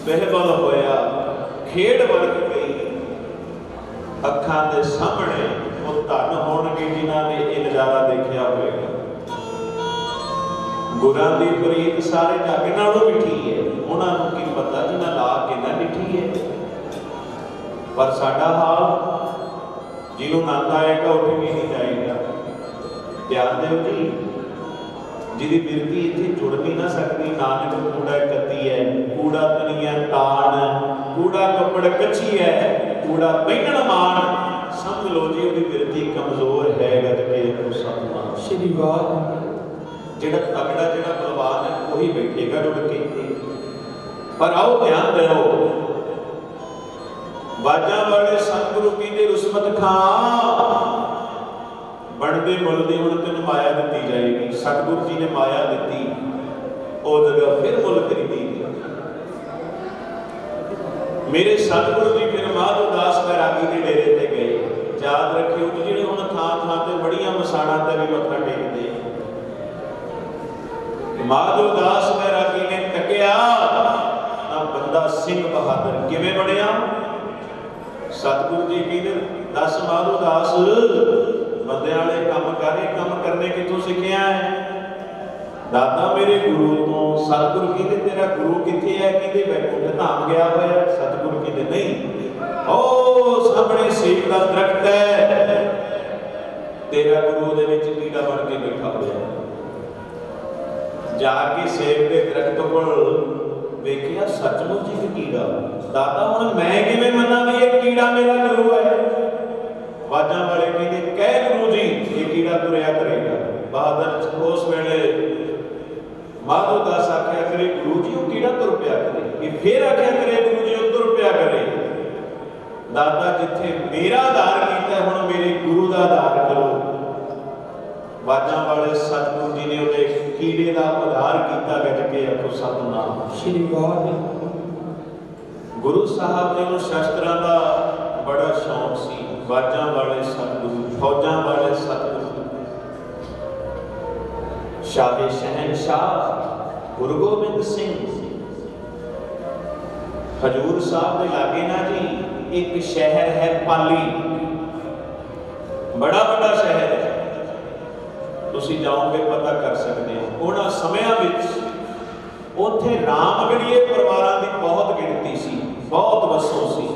ਬਹਿਬਲ ਹੋਇਆ, ਖੇਡ ਵਰਤ ਗਈ। ਅੱਖਾਂ ਦੇ ਸਾਹਮਣੇ ਉਹ ਧਨ ਹੋਣਗੇ ਜਿਨ੍ਹਾਂ ਨੇ ਇਹ ਨਜ਼ਾਰਾ ਦੇਖਿਆ ਹੋਵੇਗਾ। ਗੁਰਾਂ ਦੀ ਪ੍ਰੀਤ ਸਾਰੇ ਜੱਗ ਨਾਲੋਂ ਮਿੱਠੀ ਹੈ, ਉਹਨਾਂ ਨੂੰ ਕੀ ਪਤਾ ਜਿਨ੍ਹਾਂ ਲਾ ਕੇ ਨਾ ਮਿੱਠੀ ਹੈ। ਪਰ ਸਾਡਾ ਹਾਲ, ਜਿਹਨੂੰ ਆਨੰਦ ਆਏਗਾ ਉੱਠ ਕੇ ਨਹੀਂ ਜਾਏਗਾ। ਧਿਆਨ ਦਿਓ ਜੀ, ਜਿਹਦੀ ਬਿਰਤੀ ਇੱਥੇ ਜੁੜ ਨਹੀਂ ਨਾ ਸਕਦੀ। ਨਾਨਕ ਕੂੜਾ ਕੱਤੀ ਹੈ, ਕੂੜਾ ਤਨੀਆ ਤਾਣ, ਕੂੜਾ ਕੱਪੜ ਕੱਚੀ ਹੈ, ਕੂੜਾ ਪਹਿਨਣ ਮਾਣ। ਸਮਝ ਲਓ ਜੀ ਉਹਦੀ ਬਿਰਤੀ ਕਮਜ਼ੋਰ ਹੈ। ਗੱਜ ਕੇ ਸਤਿਨਾਮ ਸ੍ਰੀ ਵਾਹਿਗੁਰੂ। ਜਿਹੜਾ ਤਗੜਾ, ਜਿਹੜਾ ਬਲਵਾਨ ਹੈ, ਉਹੀ ਬੈਠੇਗਾ ਜੁੜ ਕੇ। ਪਰ ਆਓ ਧਿਆਨ ਦਿਓ, ਬਾਜਾਂ ਵਾਲੇ ਸਤਿਗੁਰੂ ਕਹਿੰਦੇ, ਰੁਸਮਤ ਖਾਂ ਬਣਦੇ ਮੁੱਲਦੇ ਹੁਣ ਤੈਨੂੰ ਮਾਇਆ ਦਿੱਤੀ ਜਾਏਗੀ। ਸਤਿਗੁਰੂ ਜੀ ਨੇ ਮਾਇਆ ਦਿੱਤੀ, ਉਹ ਜਗ੍ਹਾ ਫਿਰ ਮੁੱਲ ਖਰੀਦੀ। ਮੇਰੇ ਸਤਿਗੁਰੂ ਜੀ ਫਿਰ ਮਾਧੋਦਾਸ ਬੈਰਾਗੀ ਦੇ ਡੇਰੇ ਤੇ ਗਏ। ਯਾਦ ਰੱਖਿਓ ਕਿ ਜਿਹੜੇ ਹੁਣ ਥਾਂ ਥਾਂ ਤੇ ਬੜੀਆਂ ਮਸਾਣਾਂ ਤੇ ਵੀ ਮੱਥਾ ਟੇਕਦੇ, ਮਾਧੋਦਾਸ ਬੈਰਾਗੀ ਨੇ ਤੱਕਿਆ ਤਾਂ ਬੰਦਾ ਸਿੰਘ ਬਹਾਦਰ ਕਿਵੇਂ ਬਣਿਆ। ਸਤਿਗੁਰੂ ਜੀ ਕਹਿੰਦੇ, ਦੱਸ ਮਾਧੋਦਾਸ, ਬੰਦਿਆਂ ਵਾਲੇ ਕੰਮ ਕਰ, ਇਹ ਕੰਮ ਕਰਨੇ ਕਿੱਥੋਂ ਸਿੱਖਿਆ ਹੈ? ਦਾਦਾ ਮੇਰੇ ਗੁਰੂ ਤੋਂ। ਸਤਿਗੁਰੂ ਕਹਿੰਦੇ, ਤੇਰਾ ਗੁਰੂ ਕਿੱਥੇ ਹੈ? ਕਹਿੰਦੇ ਬੈਕੁੰਠ ਧਾਮ ਗਿਆ ਹੋਇਆ। ਸਤਿਗੁਰੂ ਕਹਿੰਦੇ, ਨਹੀਂ, ਉਹ ਸਾਹਮਣੇ ਸੇਬ ਦਾ ਦਰਖਤ ਹੈ ਤੇ मेरा गुरु दे विच कीड़ा बन के बैठा होया। जाके सेब के दरख्त कोल वेखिया सचमुच ही कीड़ा। दादा हुण मैं किवें मन्ना भी ये कीड़ा मेरा गुरु है। वाजा वाले कहते कह गुरु जी ये कीड़ा तुरया करेगा। बहादुर उस वेले माधो दास आख्या करे गुरु जी वो कीड़ा तुर पिया करे। ये फिर आख्या करे गुरु जी वो तुर पिया करे। दादा जिथे मेरा आधार किया हुण मेरे गुरु का आधार करो। वाजा वाले सतगुरु जी ने उहदे कीड़े का उद्धार किया। गज के आखो सतनाम श्री वाहिगुरू। गुरु साहब ने शस्त्रां का बड़ा शौक सी। वाजा वाले सतगुरु फौजां वाले सतगुरु शाहे शहनशाह गुरु गोबिंद सिंह हजूर साहब के लागे ना जी एक शहर है पाली। बड़ा बड़ा शहर है। तुसी जाओगे पता कर सकते हो। उन्हां समयां विच उत्थे रामगढ़ीए परिवारां की बहुत गिनती सी, बहुत वसों सी।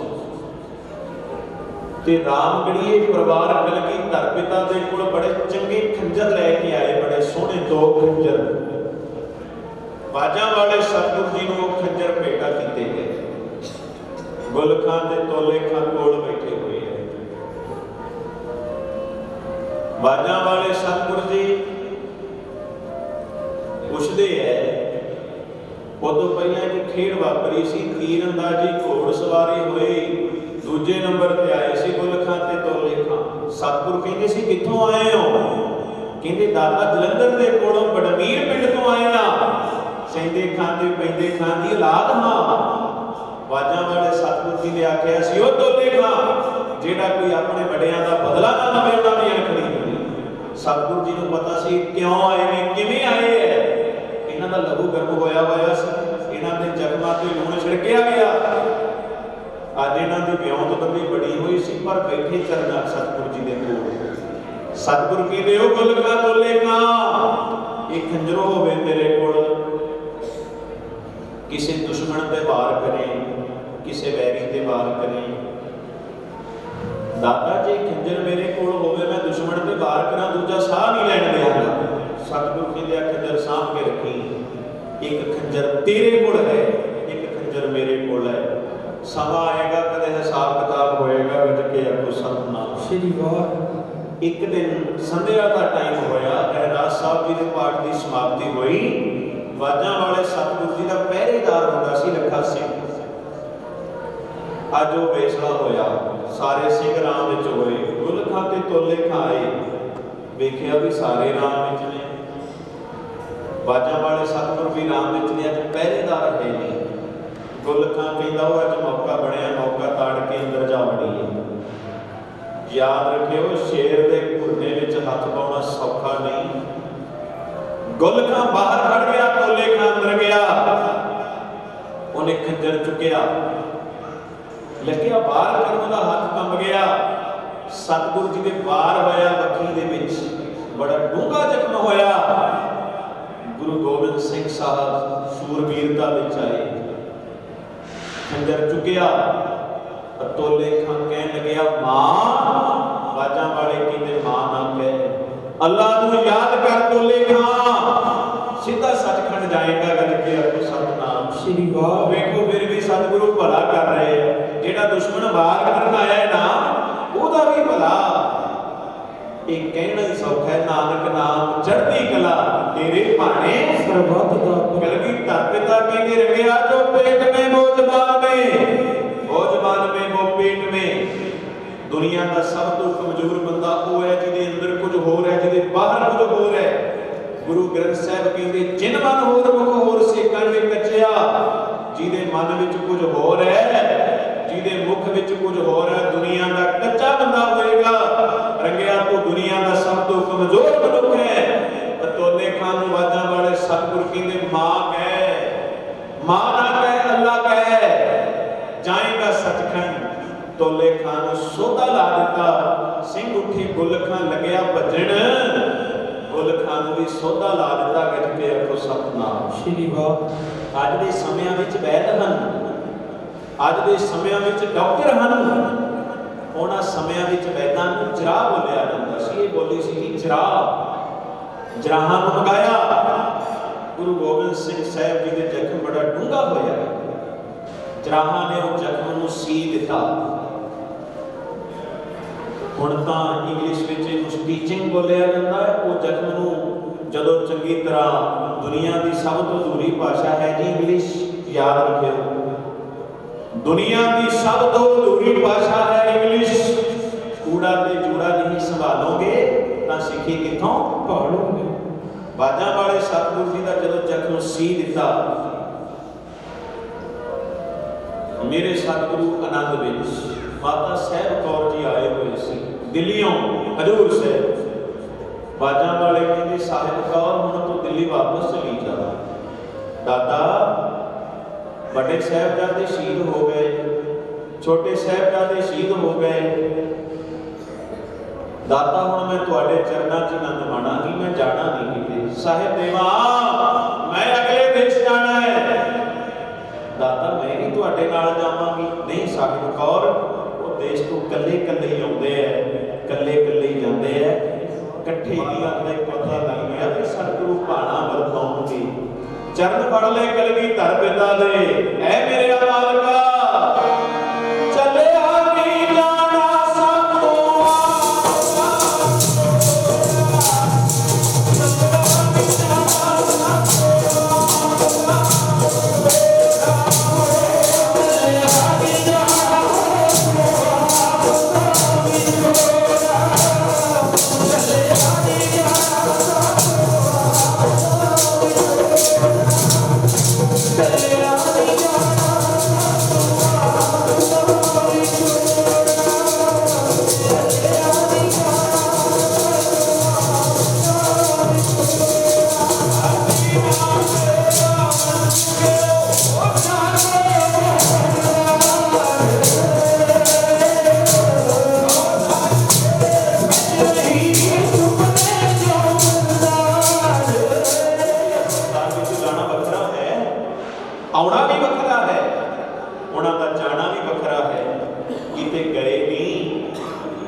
ते रामगढ़ीए परिवार कलगीधर पिता दे कोल बड़े चंगे खंजर लैके आए, बड़े सोहने 2 खंजर। वाजा वाले सतगुरु जी नूं खंजर भेटा कीते गए। गुल खां ते तोले खां कोल बैठे हुए हैं। वाजा वाले सतगुरु जी पुछदे है उदों पहले एक खेड वापरी सी, तीरंदाजी घोड़सवारी हुई, दूजे नंबर ते आए सी गुल खां ते तोले खां। सतगुरु कहंदे सी कित्थों आए हो? कहंदे दादा जलंधर दे कोलों बड़मीर पिंड तो आए हां, सैंदे खांदे पैंदे खांदी औलाद हां। वाजा वाले सतगुरु जी ने आख्या सी ओ तोले खां जेड़ा कोई अपने वड्डियां दा बदला ना लवे उहनां दी अख नहीं होनी। सतगुरु जी नूं पता सी क्यों आए ने, किवें आए है। इन्हां दा लहू गर्म होया होया सी, इन्हां दे जख्मां ते लूण छिड़किया गया। अज इन्हां दी ब्याउत बंदी बड़ी हुई सी पर बैठे चरना सतगुरु जी दे कोल। सतगुरु कहंदे ओ गुल खां तोले खां ये खंजरो होवे तेरे कोल, किसी दुश्मन ते वार करे, किसी वैरी ते वार करे। दादा जी खंजर मेरे कोल होवे मैं दुश्मन ते वार करा दूजा साह नहीं लैण देंगा। सतगुरु कहंदे खंजर सांभ के रखी। एक खंजर तेरे कोल है, एक खंजर मेरे कोल है। समा आएगा कदे हिसाब किताब होएगा। गज के आखो सतनाम श्री वाहिगुरू। एक दिन संध्या का टाइम होया, रहराज साहब जी के पाठ की समाप्ति हुई। वाजा वाले सतगुरु जी का पहरेदार होता सी लखा सिंह। अज वो वेसला होया, सारे सिंह राम विच होए। गुल खां ते तोले खां आए, वेखिया भी सारे राम विच ने। वाजा वाले सतगुरु भी राम विच ने, अज पहरेदार है नहीं। गुल खां कहंदा वो अज मौका बनया, मौका ताड़ के अंदर जा वड़ी है। याद रखियो शेर दे घुरने विच हथ पाउणा सौखा नहीं। गुल खां बाहर खड़ गया, तोले खां अंदर गया। उन्हें खंजर चुकिया, लग्या बाहर करन दा हाथ कंब गया। सतगुरु जी दे वार होया बखी दे विच, बड़ा डूंगा जख्म होया। गुरु गोबिंद सिंह साहब सूरवीरता विच आए, खंजर चुकिया। तोले खां कहन लग्या मां। वाजा वाले कहंदे मां ना कह, अल्लाह नूं याद कर तोले खां, सीधा सचखंड जाएगा। गज के आखो सतनाम श्री वाहिगुरू। वेखो फिर भी सतगुरु भला कर रहे हैं। जेड़ा दुश्मन वार करन आया है ना ओदा भी भला। एक कहना ही सौखा है, नानक नाम चढ़ती कला तेरे भाने सर्वत दा। कलगीधर पिता कहंदे रंगिया जो पेट में बोझबान में, बोझबान में वो पेट में। दुनिया का सब तो कमजोर बंदा वो है जिहदे अंदर कुछ होर है, जिहदे बाहर कुछ होर है। गुरु ग्रंथ साहिब कहंदे जिन मन होर मुख होर से कण कच्चिया। जिहदे मन विच कुछ होर है, जिहदे मुख विच कुछ होर है, दुनिया का कच्चा बंदा होएगा। रंगिया तो दुनिया का सब तो कमजोर मनुख है। तोले खां नूं वाजा वाले सतगुरु कहंदे मां कह, मां ना कह अल्लाह कह, जाएगा सचखंड। तोले खां नूं सोधा ला दिता। सिंह उठे, गुल खां लगया भजन, गुल खां नूं भी सोधा ला दिता। गज के आखो सतनाम श्री वाहिगुरू। अज दे समयां विच वैद हन, अज दे समयां विच डॉक्टर हन। ਉਹਨਾਂ ਸਮਿਆਂ ਵਿੱਚ ਵੈਦਾਂ ਨੂੰ ਜਰਾ ਬੋਲਿਆ ਜਾਂਦਾ ਸੀ। ਇਹ ਬੋਲੀ ਸੀ ਕਿ ਜਰਾ, ਜਰਾਹਾਂ ਨੂੰ ਮਗਾਇਆ। ਗੁਰੂ ਗੋਬਿੰਦ ਸਿੰਘ ਸਾਹਿਬ ਜੀ ਦੇ ਜ਼ਖਮ ਬੜਾ ਡੂੰਘਾ ਹੋਇਆ, ਜਰਾਹਾਂ ਨੇ ਉਹ ਜ਼ਖਮ ਨੂੰ ਸੀ ਦਿੱਤਾ। ਹੁਣ ਤਾਂ ਇੰਗਲਿਸ਼ ਵਿੱਚ ਇਹਨੂੰ ਸਟੀਚਿੰਗ ਬੋਲਿਆ ਜਾਂਦਾ ਹੈ। ਉਹ ਜ਼ਖਮ ਨੂੰ ਜਦੋਂ ਚੰਗੀ ਤਰ੍ਹਾਂ, ਦੁਨੀਆ ਦੀ ਸਭ ਤੋਂ ਦੂਰੀ ਭਾਸ਼ਾ ਹੈ ਜੀ ਇੰਗਲਿਸ਼, ਯਾਦ ਰੱਖਿਓ, ਦੁਨੀਆ ਦੀ ਸਭ ਤੋਂ ਦੂਰੀ ਭਾਸ਼ਾ ਹੈ ਇੰਗਲਿਸ਼। ਕੂੜਾ ਤੇ ਜੂੜਾ ਨਹੀਂ ਸੰਭਾਲੋਗੇ ਤਾਂ ਸਿੱਖੀ ਕਿੱਥੋਂ ਭਾਲੋਗੇ। ਬਾਜਾਂ ਵਾਲੇ ਸਤਿਗੁਰੂ ਜੀ ਦਾ ਜਦੋਂ ਜ਼ਖਮ ਸੀ ਦਿੱਤਾ, ਮੇਰੇ ਸਤਿਗੁਰੂ ਆਨੰਦ ਵਿੱਚ ਮਾਤਾ ਸਾਹਿਬ ਕੌਰ ਜੀ ਆਏ ਹੋਏ ਸੀ ਦਿੱਲੀੋਂ, ਹਜ਼ੂਰ ਸਾਹਿਬ। ਬਾਜਾਂ ਵਾਲੇ ਕਹਿੰਦੇ ਸਾਹਿਬ ਕੌਰ ਹੁਣ ਤੂੰ ਦਿੱਲੀ ਵਾਪਸ ਚਲੀ ਜਾ। ਦਾਦਾ ਵੱਡੇ ਸਾਹਿਬਜ਼ਾਦੇ ਸ਼ਹੀਦ ਹੋ ਗਏ, ਛੋਟੇ ਸਾਹਿਬਜ਼ਾਦੇ ਸ਼ਹੀਦ ਹੋ ਗਏ। ਦਾਤਾ ਹੁਣ ਮੈਂ ਤੁਹਾਡੇ ਚਰਨਾਂ 'ਚ ਆਨੰਦ ਮਾਣਾਂਗੀ, ਮੈਂ ਜਾਣਾ ਨਹੀਂ ਕਿਤੇ। ਸਾਹਿਬ ਦੇਵਾ ਮੈਂ ਅਗਲੇ ਦੇਸ਼ ਜਾਣਾ ਹੈ। ਦਾਤਾ ਮੈਂ ਵੀ ਤੁਹਾਡੇ ਨਾਲ ਜਾਵਾਂਗੀ। ਨਹੀਂ ਸਾਹਿਬ ਕੌਰ, ਉਹ ਦੇਸ਼ ਤੋਂ ਕੱਲੇ ਕੱਲੇ ਹੀ ਆਉਂਦੇ ਐ, ਕੱਲੇ ਕੱਲੇ ਹੀ ਜਾਂਦੇ ਐ, ਇਕੱਠੇ ਨਹੀਂ ਆਉਂਦੇ। ਪਤਾ ਲੱਗ ਗਿਆ ਕਿ ਸਤਿਗੁਰੂ ਭਾਣਾ ਵਰਤਾਉਣਗੇ। ਚਰਨ ਫੜ ਲੈ ਕਲਗੀਧਰ ਪਿਤਾ ਦੇ, ਐ ਮੇਰੇ ਮਾਲਕਾ ਚੱਲਿਆ ਨੀ ਜਾਣਾ ਸਭ ਤੋਂ। ਆਉਣਾ ਵੀ ਵੱਖਰਾ ਹੈ, ਉਹਨਾਂ ਦਾ ਜਾਣਾ ਵੀ ਵੱਖਰਾ ਹੈ। ਕਿਤੇ ਗਏ ਨਹੀਂ,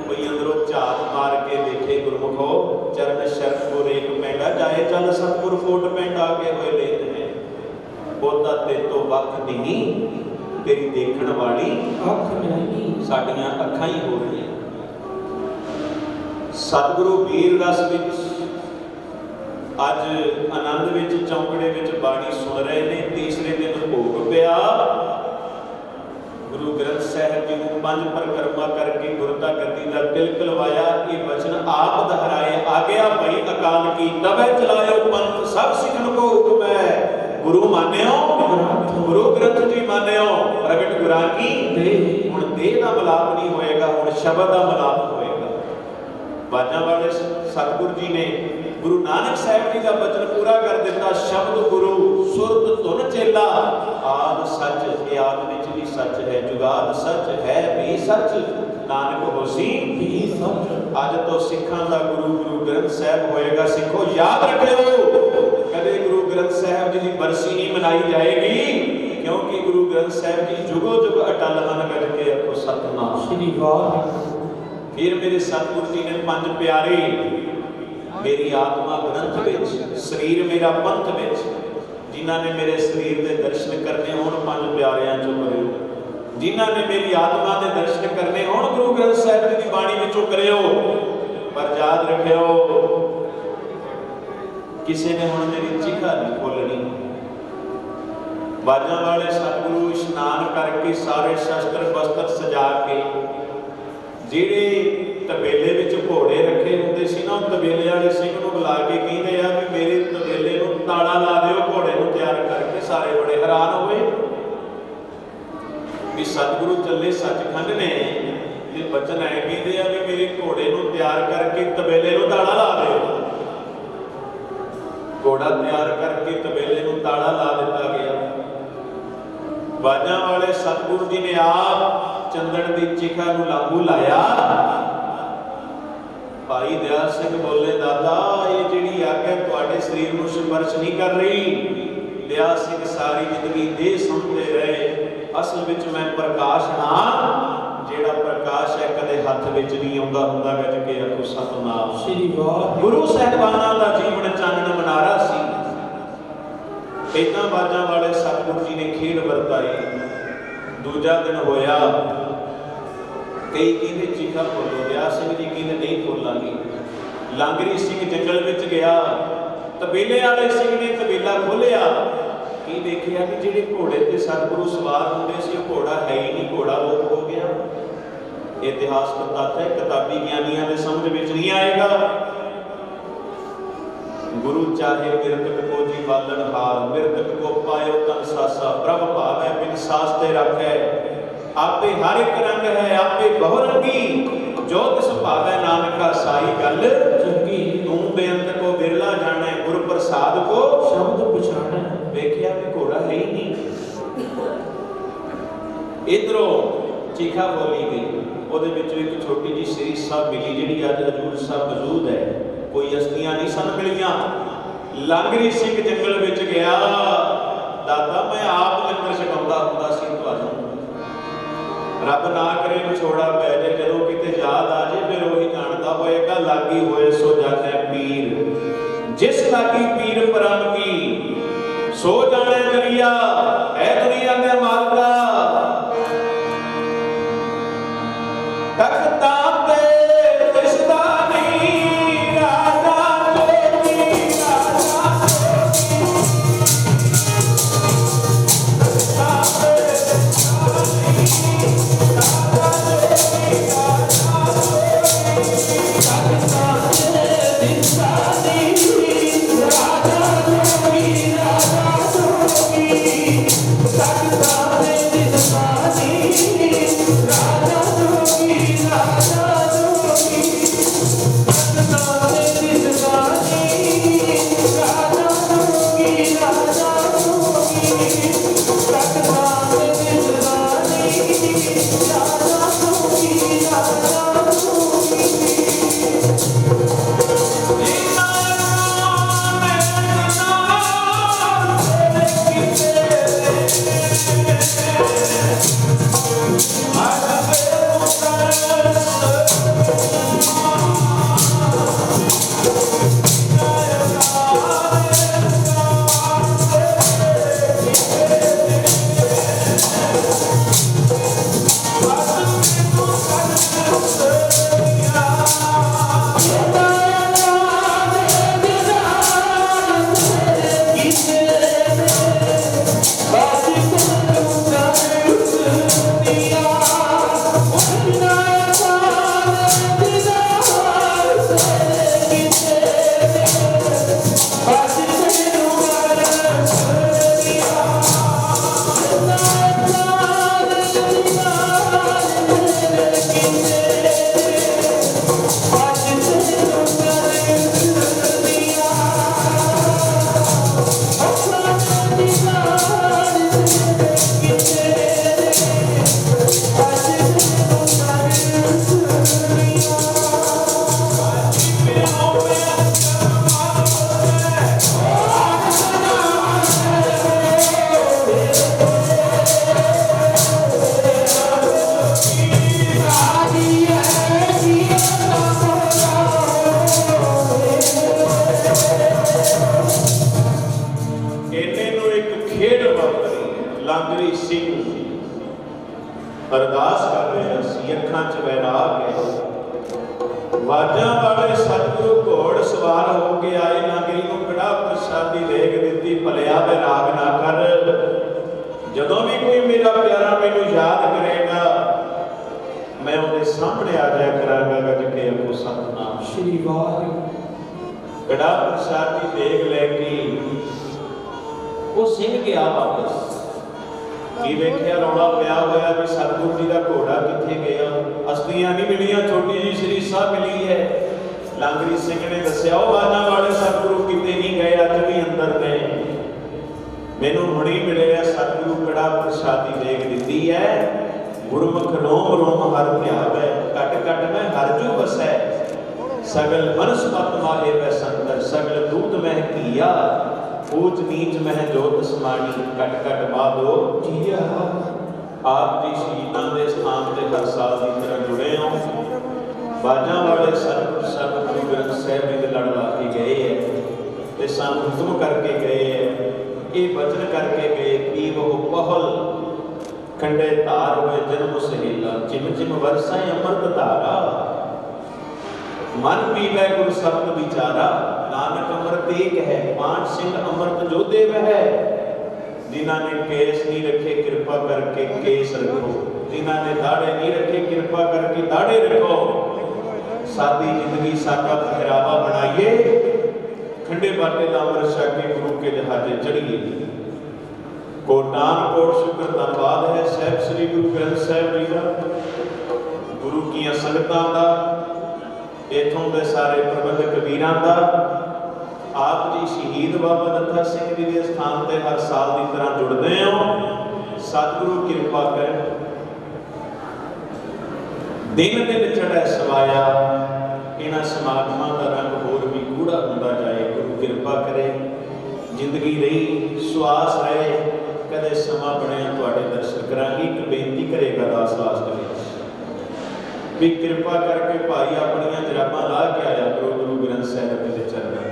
ਕੋਈ ਅੰਦਰੋਂ ਝਾਤ ਮਾਰ ਕੇ ਦੇਖੇ ਗੁਰਮੁਖੋ, ਚਰਨ ਸ਼ਰਤ ਕੋ ਰੇਕ ਪੈਂਦਾ ਜਾਏ ਚੱਲ ਸਤਿਗੁਰ ਫੋਟ ਪਿੰਡ ਆ ਕੇ ਹੋਏ ਲੇਤ ਨੇ। ਬਹੁਤਾ ਤੇ ਤੋਂ ਵੱਖ ਨਹੀਂ, ਤੇਰੀ ਦੇਖਣ ਵਾਲੀ ਅੱਖ ਨਹੀਂ, ਸਾਡੀਆਂ ਅੱਖਾਂ ਹੀ ਹੋ ਰਹੀਆਂ। ਸਤਿਗੁਰੂ ਵੀਰ ਰਸ ਵਿੱਚ ਅੱਜ ਆਨੰਦ ਵਿੱਚ ਚੌਂਕੜੇ ਵਿੱਚ ਬਾਣੀ ਸੁਣ ਰਹੇ ਨੇ। ਤੀਸਰੇ ਦਿਨ ਭੋਗ ਪਿਆ। ਗੁਰੂ ਗ੍ਰੰਥ ਸਾਹਿਬ ਜੀ ਨੂੰ ਪੰਜ ਪਰਿਕਰਮਾ ਕਰਕੇ ਗੁਰਤਾ ਗੱਦੀ ਦਾ ਤਿਲਕ ਲਵਾਇਆ। ਇਹ ਵਚਨ ਆਪ ਦੁਹਰਾਏ, ਆਗਿਆ ਭਈ ਅਕਾਲ ਕੀ ਤਬੈ ਚਲਾਇਓ ਪੰਥ ਸਭ ਸਿੱਖਣ ਕੋ ਹੁਕਮ ਹੈ। ਗੁਰੂ ਮਾਨਿਓ, ਗੁਰੂ ਗ੍ਰੰਥ ਜੀ ਮਾਨਿਓ, ਪ੍ਰਗਟ ਗੁਰਾਂ ਕੀ ਦੇਹ। ਹੁਣ ਦੇਹ ਦਾ ਮਿਲਾਪ ਨਹੀਂ ਹੋਏਗਾ, ਹੁਣ ਸ਼ਬਦ ਦਾ ਮਿਲਾਪ ਹੋਏਗਾ। ਬਾਜਾਂ ਵਾਲੇ ਸਤਿਗੁਰੂ ਜੀ ਨੇ ਗੁਰੂ ਨਾਨਕ ਸਾਹਿਬ ਜੀ ਦਾ ਬਚਨ ਪੂਰਾ ਕਰ ਦਿੱਤਾ। ਸ਼ਬਦ ਗੁਰੂ ਸੁਰਤ ਧੁਨ ਚੇਲਾ, ਆਦ ਸੱਚ, ਇਹ ਆਦ ਵਿੱਚ ਵੀ ਸੱਚ ਹੈ, ਜੁਗਾਦ ਸੱਚ ਹੈ ਵੀ ਸੱਚ, ਨਾਨਕ ਹੋਸੀ ਵੀ ਸੱਚ। ਅੱਜ ਤੋਂ ਸਿੱਖਾਂ ਦਾ ਗੁਰੂ ਗੁਰੂ ਗ੍ਰੰਥ ਸਾਹਿਬ ਹੋਏਗਾ। ਸਿੱਖੋ ਯਾਦ ਰੱਖਿਓ, ਕਦੇ ਗੁਰੂ ਗ੍ਰੰਥ ਸਾਹਿਬ ਜੀ ਦੀ ਬਰਸੀ ਨਹੀਂ ਮਨਾਈ ਜਾਏਗੀ, ਕਿਉਂਕਿ ਗੁਰੂ ਗ੍ਰੰਥ ਸਾਹਿਬ ਜੀ ਜੁਗੋ ਜੁਗ ਅਟਲ ਹਨ। ਗੱਜ ਕੇ ਆਖੋ ਸਤਿਨਾਮ ਸ੍ਰੀ ਵਾਹਿਗੁਰੂ। ਫਿਰ ਮੇਰੇ ਸਤਿਗੁਰੂ ਜੀ ਨੇ ਪੰਜ ਪਿਆਰੇ, ਮੇਰੀ ਆਤਮਾ ਗ੍ਰੰਥ ਵਿੱਚ, ਸਰੀਰ ਮੇਰਾ ਪੰਥ ਵਿੱਚ, ਜਿਨ੍ਹਾਂ ਨੇ ਮੇਰੇ ਸਰੀਰ ਦੇ ਦਰਸ਼ਨ ਕਰਨੇ ਹੋਣ ਪੰਜ ਪਿਆਰਿਆਂ ਚੋਂ ਕਰਿਓ। ਜਿਨ੍ਹਾਂ ਨੇ ਮੇਰੀ ਆਤਮਾ ਦੇ ਦਰਸ਼ਨ ਕਰਨੇ ਹੋਣ ਗੁਰੂ ਗ੍ਰੰਥ ਸਾਹਿਬ ਜੀ ਦੀ ਬਾਣੀ ਵਿੱਚੋਂ ਕਰਿਓ। ਪਰ ਯਾਦ ਰੱਖਿਓ, ਕਿਸੇ ਨੇ ਹੁਣ ਮੇਰੀ ਚਿਖਾ ਨਹੀਂ ਖੋਲਣੀ। ਬਾਜਾਂ ਵਾਲੇ ਸਤਿਗੁਰੂ ਇਸ਼ਨਾਨ ਕਰਕੇ ਸਾਰੇ ਸ਼ਸਤਰ ਬਸਤਰ ਸਜਾ ਕੇ, ਜਿਹੜੇ ਤਬੇਲੇ ਵਿੱਚ ਘੋੜੇ ਰੱਖੇ ਹੁੰਦੇ ਸੀ ਨਾ, ਤਬੇਲੇ ਵਾਲੇ ਸਿੰਘ ਨੂੰ ਬੁਲਾ ਕੇ ਕਹਿੰਦੇ ਆ ਵੀ ਮੇਰੇ ਤਬੇਲੇ ਨੂੰ ਤਾਲਾ ਲਾ ਦਿਓ, ਘੋੜੇ ਨੂੰ ਤਿਆਰ ਕਰਕੇ। ਸਾਰੇ ਬੜੇ ਹੈਰਾਨ ਹੋਏ ਵੀ ਸਤਿਗੁਰੂ ਚੱਲੇ ਸੱਚਖੰਡ ਨੇ ਤੇ ਬਚਨ ਐ ਕਹਿੰਦੇ ਆ ਵੀ ਮੇਰੇ ਘੋੜੇ ਨੂੰ ਤਿਆਰ ਕਰਕੇ ਤਬੇਲੇ ਨੂੰ ਤਾਲਾ ਲਾ ਦਿਓ। ਘੋੜਾ ਤਿਆਰ ਕਰਕੇ ਤਬੇਲੇ ਨੂੰ ਤਾਲਾ ਲਾ ਦਿੱਤਾ ਗਿਆ। ਬਾਜਾਂ ਵਾਲੇ ਸਤਿਗੁਰੂ ਜੀ ਨੇ ਆਪ ਚੰਦਨ ਦੀ ਚਿਖਾ ਨੂੰ ਲਾਗੂ ਲਾਇਆ। ਭਾਈ ਦਿਆਲ ਸਿੰਘ ਬੋਲੇ, ਦਾਦਾ ਇਹ ਜਿਹੜੀ ਅੱਗ ਹੈ ਤੁਹਾਡੇ ਸਰੀਰ ਨੂੰ ਸਪਰਸ਼ ਨਹੀਂ ਕਰ ਰਹੀ। ਦਿਆਲ ਸਿੰਘ ਸਾਰੀ ਜ਼ਿੰਦਗੀ ਦੇਹ ਸੁਣਦੇ ਰਹੇ, ਅਸਲ ਵਿੱਚ ਮੈਂ ਪ੍ਰਕਾਸ਼ ਹਾਂ। ਜਿਹੜਾ ਪ੍ਰਕਾਸ਼ ਹੈ ਕਦੇ ਵਿੱਚ ਨਹੀਂ ਆਉਂਦਾ ਹੁੰਦਾ ਗੱਜ ਕੇ ਆਖੋ ਸਤਿਨਾਮ ਸ੍ਰੀ ਵਾਹਿਗੁਰੂ। ਗੁਰੂ ਸਾਹਿਬਾਨਾਂ ਦਾ ਜੀਵਨ ਚਾਨਣ ਮਨਾਰਾ ਸੀ। ਇਦਾਂ ਬਾਜਾਂ ਵਾਲੇ ਸਤਿਗੁਰੂ ਜੀ ਨੇ ਖੇਡ ਵਰਤਾਈ। ਦੂਜਾ ਦਿਨ ਹੋਇਆ, ਕਈ ਕਹਿੰਦੇ ਚੀਖਾ ਬੋਲੋ, ਦਿਆਲ ਸਿੰਘ ਜੀ ਕਹਿੰਦੇ ਨਹੀਂ ਬੋਲਾਂਗੇ। ਲਾਂਗਰੀ ਸਿੰਘ ਜੰਗਲ ਵਿੱਚ ਗਿਆ, ਤਬੇਲੇ ਵਾਲੇ ਸਿੰਘ ਨੇ ਤਬੇਲਾ ਖੋਲਿਆ। ਕੀ ਦੇਖਿਆ ਕਿ ਜਿਹੜੇ ਘੋੜੇ ਤੇ ਸਤਿਗੁਰੂ ਸਵਾਰ ਹੁੰਦੇ ਸੀ ਉਹ ਘੋੜਾ ਹੈ ਹੀ ਨਹੀਂ, ਘੋੜਾ ਲੋਪ ਹੋ ਗਿਆ। ਇਤਿਹਾਸਕ ਤੱਥ ਹੈ, ਕਿਤਾਬੀ ਗਿਆਨੀਆਂ ਦੇ ਸਮਝ ਵਿੱਚ ਨਹੀਂ ਆਏਗਾ। गुरु चाहे मृतक को जी बालन हार, मृतक को पायो तन सासा, प्रभ भावै बिन सास्ते रखै। आपे हर एक रंग है आपे बहुरंगी, जो तिस भावै नानका साई गल चंगी। तू बेअंत को बिरला जाने, गुर प्रसाद को शब्द पछाणै। वेखिया भी घोड़ा है ही नहीं। इधरों चीखा बोली गई, ਉਹਦੇ ਵਿੱਚੋਂ ਇੱਕ ਛੋਟੀ ਜੀ ਸ੍ਰੀ ਸਾਹਿਬ ਮਿਲੀ ਜਿਹੜੀ ਅੱਜ ਹਜ਼ੂਰ ਸਾਹਿਬ ਮੌਜੂਦ ਹੈ। ਕੋਈ ਅਸਤੀਆਂ ਨਹੀਂ ਸਨ ਮਿਲੀਆਂ। ਲਾਂਗਰੀ ਸਿੰਘ ਜੰਗਲ ਵਿੱਚ ਗਿਆ, ਦਾਦਾ ਮੈਂ ਆਪ ਲੰਗਰ ਛਕਾਉਂਦਾ ਹੁੰਦਾ ਸੀ ਤੁਹਾਨੂੰ, ਰੱਬ ਨਾ ਕਰੇ ਵਿਛੋੜਾ ਪੈ ਜਾਏ, ਜਦੋਂ ਕਿਤੇ ਯਾਦ ਆ ਜੇ ਫਿਰ ਉਹੀ ਜਾਣਦਾ ਹੋਏਗਾ। ਲਾਗੀ ਹੋਏ ਸੋ ਜਾਣੈ ਪੀਰ, ਜਿਸ ਲਾਗੀ ਪੀਰ ਪਰਮ ਕੀ, ਸੋ ਜਾਣੈ ਦੁਨੀਆ ਐ ਦੁਨੀਆ ਦੇ ਮਾਲਕਾ। ਤਖਤਾਂ ਤੇ ਲਾਂਗਰੀ ਸਿੰਘ ਅਰਦਾਸ ਕਰ ਰਿਹਾ ਸੀ, ਅੱਖਾਂ 'ਚ ਵੈਰਾਗ ਹੈ। ਵਾਜਾਂ ਵਾਲੇ ਸਤਿਗੁਰੂ ਘੋੜ ਸਵਾਰ ਹੋ ਕੇ ਆਏ, ਲਾਂਗਰੀ ਨੂੰ ਕੜਾ ਪ੍ਰਸ਼ਾਦੀ ਦੇਗ ਦਿੱਤੀ, ਭਲਿਆ ਵੈਰਾਗ ਨਾ ਕਰ। ਜਦੋਂ ਵੀ ਕੋਈ ਮੇਰਾ ਪਿਆਰਾ ਮੈਨੂੰ ਯਾਦ ਕਰੇਗਾ, ਮੈਂ ਉਹਦੇ ਸਾਹਮਣੇ ਆ ਜਾਇਆ ਕਰਾਂਗਾ। ਗੱਜ ਕੇ ਆਖੋ ਸਤਿਨਾਮ ਸ੍ਰੀ ਵਾਹਿਗੁਰੂ। ਕੜਾ ਪ੍ਰਸ਼ਾਦੀ ਦੇਗ ਲੈ ਕੇ ਉਹ ਸਿੰਘ ਗਿਆ ਵਾਪਸ। ਕੀ ਵੇਖਿਆ ਰੌਲਾ ਪਿਆ ਹੋਇਆ ਵੀ ਸਤਿਗੁਰੂ ਜੀ ਦਾ ਘੋੜਾ ਕਿੱਥੇ ਗਿਆ। ਅਸਤੀਆਂ ਨਹੀਂ ਮਿਲੀਆਂ, ਛੋਟੀ ਜੀ ਸ੍ਰੀ ਸਾਹਿਬ ਮਿਲੀ ਹੈ। ਲਾਂਗਰੀ ਸਿੰਘ ਨੇ ਦੱਸਿਆ ਉਹ ਬਾਜਾਂ ਵਾਲੇ ਸਤਿਗੁਰੂ ਕਿਤੇ ਨਹੀਂ ਗਏ, ਅੱਜ ਵੀ ਅੰਦਰ ਨੇ, ਮੈਨੂੰ ਹੁਣੀ ਮਿਲੇ ਆ। ਸਤਿਗੁਰੂ ਕੜਾ ਪ੍ਰਸ਼ਾਦੀ ਦੇਗ ਦਿੱਤੀ ਹੈ। ਗੁਰਮੁਖ ਰੋਮ ਰੋਮ ਹਰ ਧਿਆਵੈ, ਘਟ ਘਟ ਮੈਂ ਹਰ ਜੂ ਵਸੈ। ਸਗਲ ਬਨਸਪਤ ਮਾਹੇ ਵੈ ਸੰਦਰ, ਸਗਲ ਦੂਤ ਮਹਿ ਕੀਆ। ਊਚ ਨੀਚ ਮਹਿ ਜੋਤ ਸਮਾਣੀ, ਘਟ ਘਟ ਮਾਧੋ ਜੀਆ। ਆਪ ਜੀ ਸ਼ਹੀਦਾਂ ਦੇ ਸਥਾਨ ਤੇ ਹਰ ਸਾਲ ਦੀ ਤਰ੍ਹਾਂ ਜੁੜੇ ਹੋ। बाजा वाले सन गुरु ग्रंथ साहिब जी के लड़ ला के गए है ते सानू हुक्म करके गए है, ये वचन करके गए कि वो पहल खंडे तार हुए जन्म सहेला चिम चिम वरसाए अमृत धारा मन पीवे गुरु शब्द विचारा नानक अमृत एक है पांच सिंह अमृत जो देव है। जिन्होंने केस नहीं रखे कृपा करके केस रखो, जिन्होंने दाढ़े नहीं रखे कृपा करके दाढ़े रखो। सादी जिंदगी सादा पहरावा बनाइए, खंडे बाटे का अमृत छक के गुरु के जहाजे चढ़िए। कोटान कोट शुक्र धन्यवाद है साहब श्री गुरु ग्रंथ साहिब जी का, गुरु की संगतां दा, इथों के सारे प्रबंधक वीरां दा। आप जी शहीद बाबा नत्था सिंह जी के स्थान पर हर साल की तरह जुड़ते हो। सतगुरु कृपा कर दिन दिन चढ़े सवाया, इन्हां समागमां का रंग होर भी गूढ़ा होंदा जाए। गुरु कृपा करे जिंदगी रही सुआस रहे, कदे समा बनया तुहाडे दर्शन करांगी। एक बेनती करेगा दास लास्ट में भी कृपा करके भाई अपनियां जराबां ला के आया करो गुरु ग्रंथ साहिब जी के चरणों में।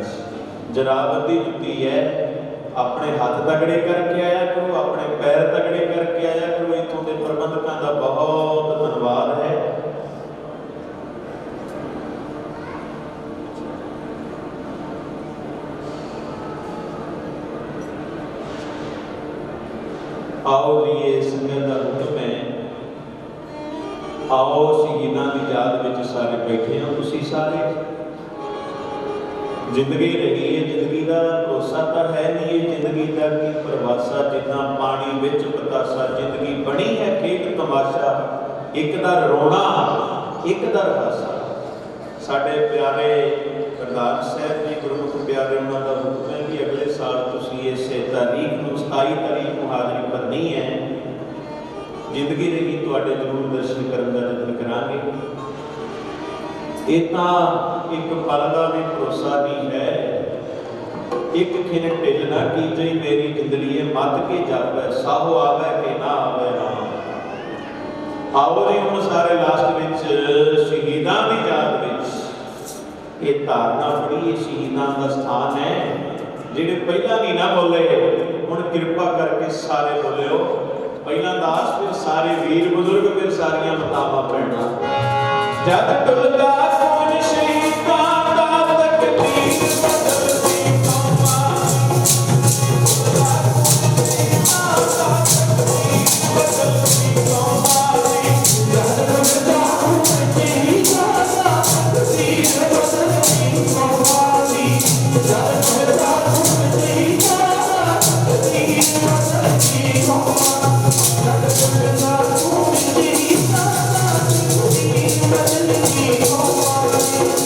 जराबंदी जुती है, अपने हाथ तगड़े करके आया करो, अपने पैर तगड़े करके आया करो। इतों के प्रबंधकों का बहुत धन्यवाद है। आओ जी ये संगत का हुक्म है, आओ शहीदां की याद में सारे बैठे हो। तुसीं सारे जिंदगी रही है, जिंदगी का भरोसा तो है नहीं, ये जिंदगी का की प्रवासा जितना पानी विच पतासा। जिंदगी बनी है खेत तमाशा, एक दर रोना एक दर हासा। साडे प्यारे प्रधान साहब जी गुरमुख प्यारे, उन्होंने हुक्म है कि अगले साल तुसीं इसे तारीख को 27 तारीख को हाजरी भरनी है। जिंदगी रही तुहाडे जरूर दर्शन करने का यत्न करांगे। इतना एक पल का भी भरोसा नहीं है, एक खिन ढिल ना की जई मेरी जिंदड़ी मत के जावे, साहो आवे के ना आवे राम। आओ जी हम सारे लास्ट में शहीदां की याद में ये धारणा बड़ी, शहीदां का स्थान है। जिहड़े पहला नहीं ना बोले हुण कृपा करके सारे बोलिओ। पहला दास फिर सारे वीर बुजुर्ग फिर सारियां मतावां पढ़ना। जद टुलदा कौन शहीदां दा तकदीर बदलदी कौमां, बदलदी कौमां। जद टुलदा कौन शहीदां दा तकदीर बदलदी कौमां, जद टुलदा कौन शहीदां दा तकदीर बदलदी कौमां, जद टुलदा कौन शहीदां दा तकदीर बदलदी कौमां,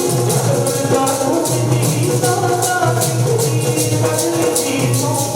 जद टुलदा कौन शहीदां दा तकदीर बदलदी कौमां।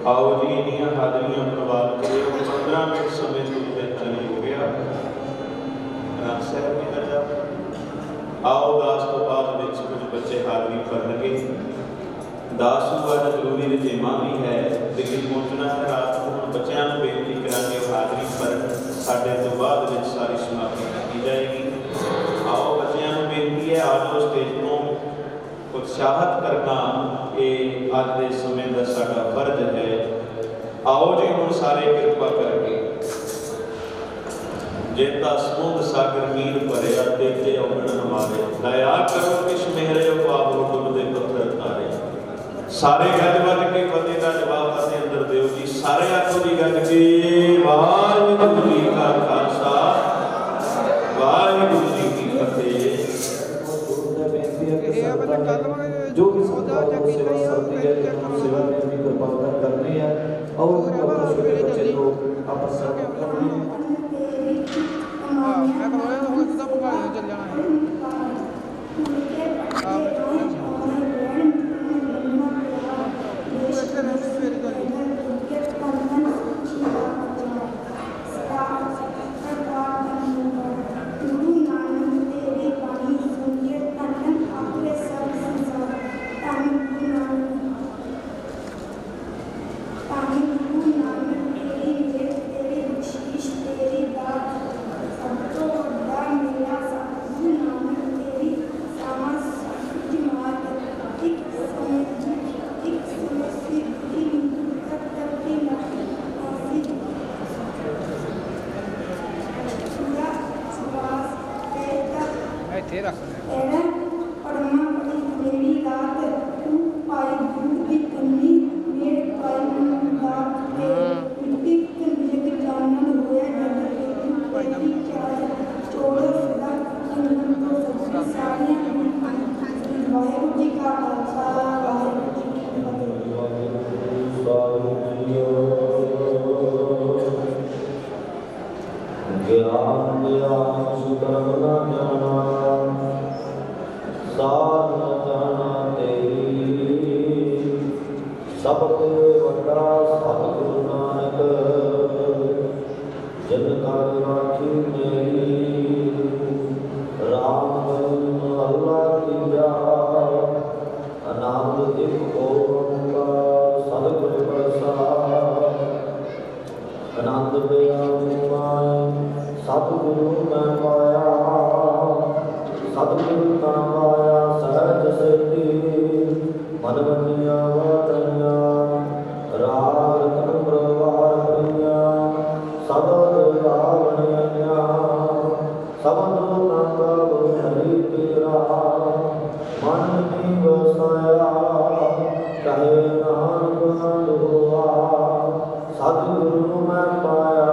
आओ जी इनिया हाजरियां प्रवान करो। 15 मिनट समय चली हो गया। राम साहब जी का आओ दास तो बाद में कुछ बच्चे हाजरी भरनगे। दास ਨੂੰ ਅੱਜ ਜ਼ਰੂਰੀ ਰਜੇਵਾਂ ਵੀ ਹੈ, ਦਿੱਲੀ ਪਹੁੰਚਣਾ ਹੈ ਰਾਤ ਨੂੰ। ਹੁਣ ਬੱਚਿਆਂ ਨੂੰ ਬੇਨਤੀ ਕਰਾਂਗੇ ਹਾਜ਼ਰੀ ਭਰਨ, ਸਾਡੇ ਤੋਂ ਬਾਅਦ ਵਿੱਚ ਸਾਰੀ ਸਮਾਪਤੀ ਕੀਤੀ ਜਾਏਗੀ। आओ ਬੱਚਿਆਂ ਨੂੰ ਬੇਨਤੀ ਹੈ, ਆ ਜਾਓ ਸਟੇਜ ਤੋਂ। ਉਤਸ਼ਾਹਤ ਕਰਨਾ ਇਹ ਅੱਜ ਦੇ ਸਮੇਂ ਦਾ ਸਾਡਾ ਫਰਜ਼ ਹੈ। आओ जी ਹੁਣ ਸਾਰੇ ਕਿਰਪਾ ਕਰਕੇ। जेता समुद्र सागर मीर भरिया देते औगण हमारे, दया करो किश मेहरे पाप डुबदे पत्थर तारे। सारे गज बज के फतेह का जवाब अपने अंदर देव जी। सारे आखो जी गज के वाहिगुरू जी का खालसा वाहिगुरू जी की फतेह। जो भी सेवा करती है सेवा में कृपा करनी है और छोटे बच्चे को आपस में मैं तो वो सीधा पका चल जाना है। ਇੱਥੇ ਰੱਖ ਐੜਾ ਪਰਮਾ ਪੜੀ ਦੇਵੀ ਰਾਤ ਤੂੰ ਪਾਈ ਗੁਰੂ ਦੀ ਕੰਨੀ ਮੇਰੇ ਪਾਈ ਮਨ ਦਾਤ ਤੇ ਮਿੱਟੀ ਕੰਜਕ ਜਾਣਨ ਹੋਇਆ ਜਦ ਤੇਰੀ ਚਾਰ ਚੋੜੋ ਸਦਾ ਕੰਨ ਤੋਂ ਸਭ ਸਾਰੀਆਂ ਵਾਹਿਗੁਰੂ ਜੀ ਕਾ ਖਾਲਸਾ ਵਾਹਿਗੁਰੂ ਜੀ ਕੀ ਫਤਿਹ। ज्ञान ज्ञान सुकर्म न जाना सार न जाना तेरी सबक वड्डा सतगुरु नानक जन कर राखी मेरी राम अल्लाह की जा अनाद एक ओंकार सतगुरु प्रसाद आनंद दया सतगुरु मैं पाया सतगुरु का पाया सहज सेती मन बनिया वारिया राग तन प्रवार प्रिया सबद गावनिया सबद नागा हरि तेरा मन में बसाया कहे नानक दुआ सतगुरु मैं पाया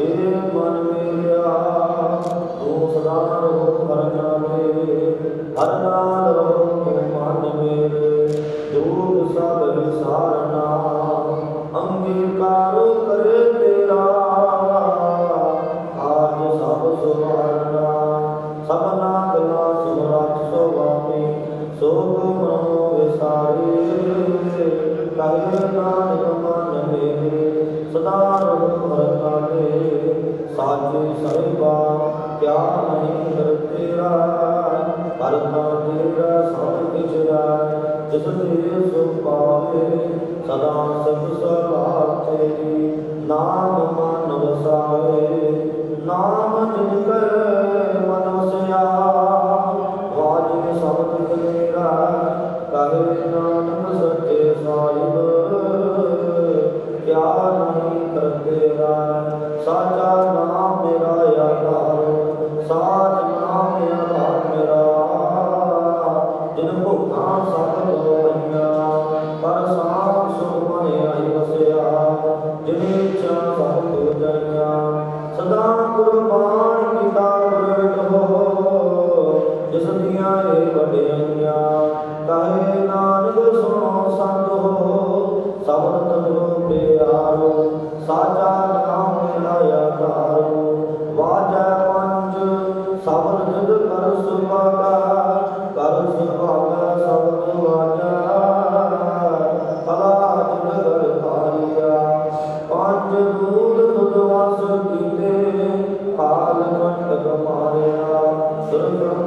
ए मन मेरा तू सदा रहो हरना मेरे हरना रहो तू मन मेरे दूर सब विसारना अंगीकार करे तेरा आज सब सुधारना सबना गला सुरात सुवामी सो मनो विसारे कहे नानक मन मेरे सदा रहो हरना मेरे साचे सर्वा क्या नहीं कर तेरा करता तेरा सब कुछ जिस तेरे सो पावे सदा सब सलाह तेरी नाम मन वसावे नाम जिनकर मन वसया वाजे शब्द तेरा कहे नानक सच्चे साहिब क्या नहीं कर तेरा साचा नाम मेरा यार साच नाम मेरा जिन भुखा सब लोइया पर साम सुमय आई बसया जिने चा सब जइया सदा कुर्बान पिता प्रगट हो जिस दिया ए वडिया कहे नानक सुनो संत हो सबन तनो प्यारो साचा नाम मेरा यारो वाजा पंज सबन जिद कर सुभागा सबन वाजा कला जिद कर धारिया पंज दूध दुधवास कीते काल कंटक मारिया दुर्गम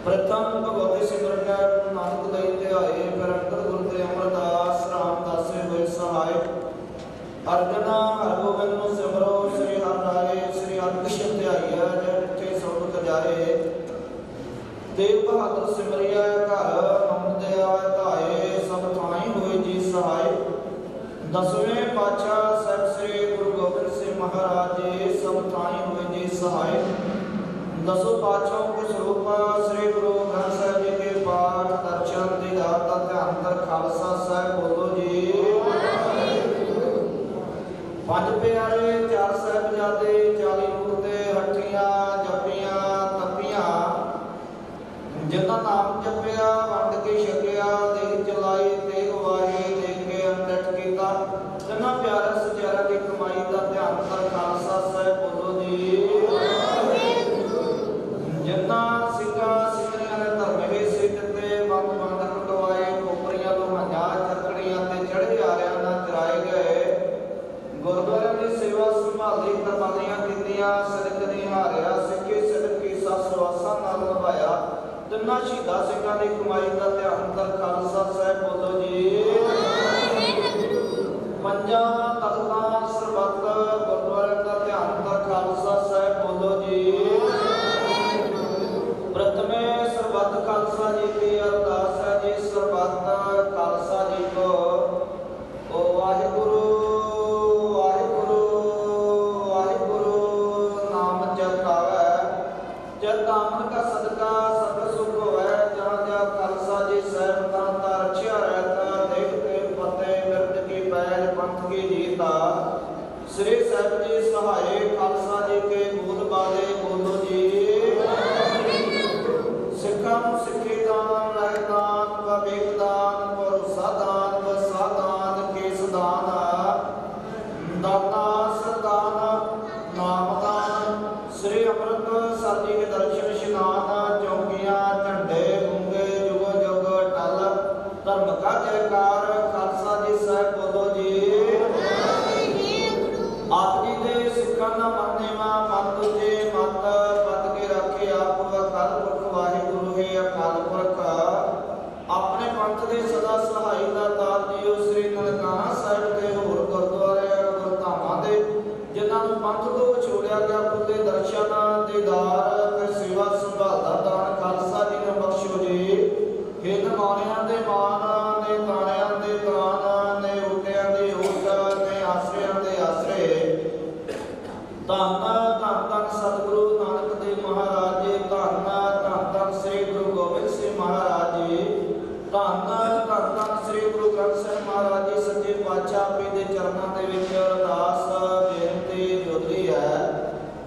प्रथम भगवती सिमरन गुरु नानक देव ध्याए, फिर अंगद गुरु ते अमरदास रामदासे होए सहाय। अर्जना हरगोबिंद नु सिमरो, श्री हर राय श्री हरकृष्ण ध्याइया, जय डिठे सब कजाए। देव बहादुर सिमरिया घर नमन दया धाए, सब थाई होए जी सहाय। दसवें पातशाह साहिब श्री गुरु गोबिंद सिंह महाराज जी, सब थाई हुए जी सहाय। दसों पातशाहों के स्वरूप श्री गुरु ग्रंथ साहिब जी के पाठ दर्शन दीदार का ध्यान कर खालसा साहिब बोलो जी। पंज प्यारे चार साहिबजादे 40 मुक्ते हट्ठियां जपियां तपियां, जिन्ना नाम जपिया वंड के छकिया, देख चलाई तेग वाहे देख के अंडट कीता। जिन्ना प्यारा सचारा की कमाई का ध्यान कर खालसा साहिब बोलो जी। जिन्ना सिक्का सिमरियां ने धर्म वे सिद्ध ते बंद बंद कटवाए, खोपरियां लोहां चरकड़ियां ते चढ़े आरियां ना चराए गए। गुरुद्वारे की सेवा संभाली कुर्बानियां कीतियां, सड़क निहारिया सिੱਖੇ सिद्ध की ससवासा नाल निभाया। तिन्ना शहीदां सिंघां दी कमाई का ध्यान कर खालसा साहिब बोलो जी। पंजा तख्तां सरबत गुरुद्वारे का ध्यान कर खालसा साहिब बोलो जी। प्रथमे सरबत खालसा जी की अरदास है जी, सरबत खालसा जी को। ओ वाहिगुरु वाहिगुरु वाहिगुरु नाम जपावे, जब दामन का सदका सब सुख होवे। जहाँ जहाँ खालसा जी साहिब का रक्षा रहता, देखते पते विरद की पैर पंथ की जीता। श्री साहिब जी सहाय खालसा जी के बोल बाले बोलो जी। सिखम सिखी दान रह दान विवेक दान भरोसा दान वसा दान केस दान, दाता सरदान नाम दान। श्री अमृत सर जी के दर्शन स्नान, चौकियां झंडे गूंगे जुग जुग टल। धर्म का जयकार खालसा जी साहिब बोलो जी। आप जी दे सिखा ना माने वा मन तुझे मत पद के रखे आप अकाल पुरख वाहिगुरु है अकाल पुरख। अपने पंथ के सदा सहाय का तार दियो, श्री ननकाना साहिब के होर गुरुद्वारे गुरधामां दे जिन्हां नूं पंथ तो छोड़िया गया, खुदे दर्शन दीदार ते सेवा संभाल दा दान खालसा जी ने बख्शो जी। हे नमाणियां दे मान ने ताणियां दे तान ने उटियां दे उट ने आसरियां दे आसरे। धन धन धन सतगुरु नानक देव महाराज जी, धन धन धन श्री गुरु गोबिंद सिंह महाराज जी, धन धन धन श्री गुरु ग्रंथ साहिब महाराज जी सच्चे पातशाह आपे दे चरनां दे विच अरदास बेनती जोदरी है।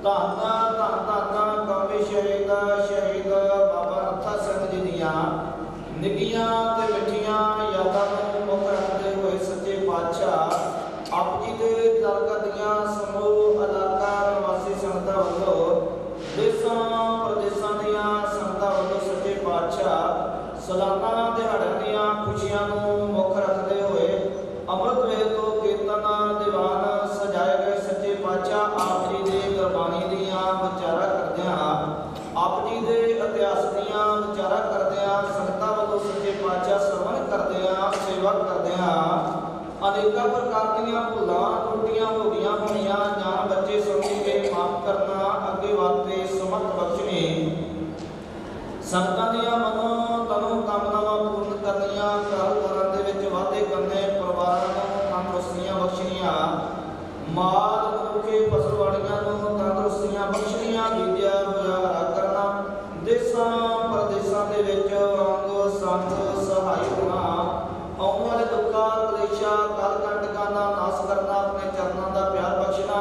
धन धन धन कवि शहीद शहीद बाबा नत्था सिंह जी दियां निगियां ते मिठियां यादां नूं मुख रखदे होए सच्चे पातशाह आप जी दे दरगाह दियां समूह इलाका निवासी संगतां वल्लों देशां प्रदेशां दियां संगतां वल्लों सच्चे पातशाह सालाना दिहाड़ियां दियां खुशियां नूं मुख रखदे होए अमृत वेल तो कीर्तन दीवान सजाए गए सच्चे पातशाह आप जी दे गुरबाणी दियां विचारा करदियां, आप जी दे इतिहास दियां विचारा करदियां संगतां वल्लों सच्चे पातशाह श्रवण करदियां सेवा करदियां अनेक प्रकार दीयां भुलां त्रुटियां हो गईयां होणियां जान बच्चे समझ के माफ करना अगे वास्ते समर्थ बख्शनी। संगतां दीयां मनो तनो कामनावां पूर्ण करनियां, घर घरां दे विच वाधे करने, परिवारां नूं तंदुरुस्तियां बख्शनियां, माल मनुखे फसलवाड़ियां नूं तंदुरुस्तियां बख्शनियां, विद्या होया हरा करना, देशां प्रदेशां दे विच अंग संग सहाय होना, आने वाले दुखा कलेशा काल कंटकां दा नाश करना, अपने चरनां दा प्यार बख्शना,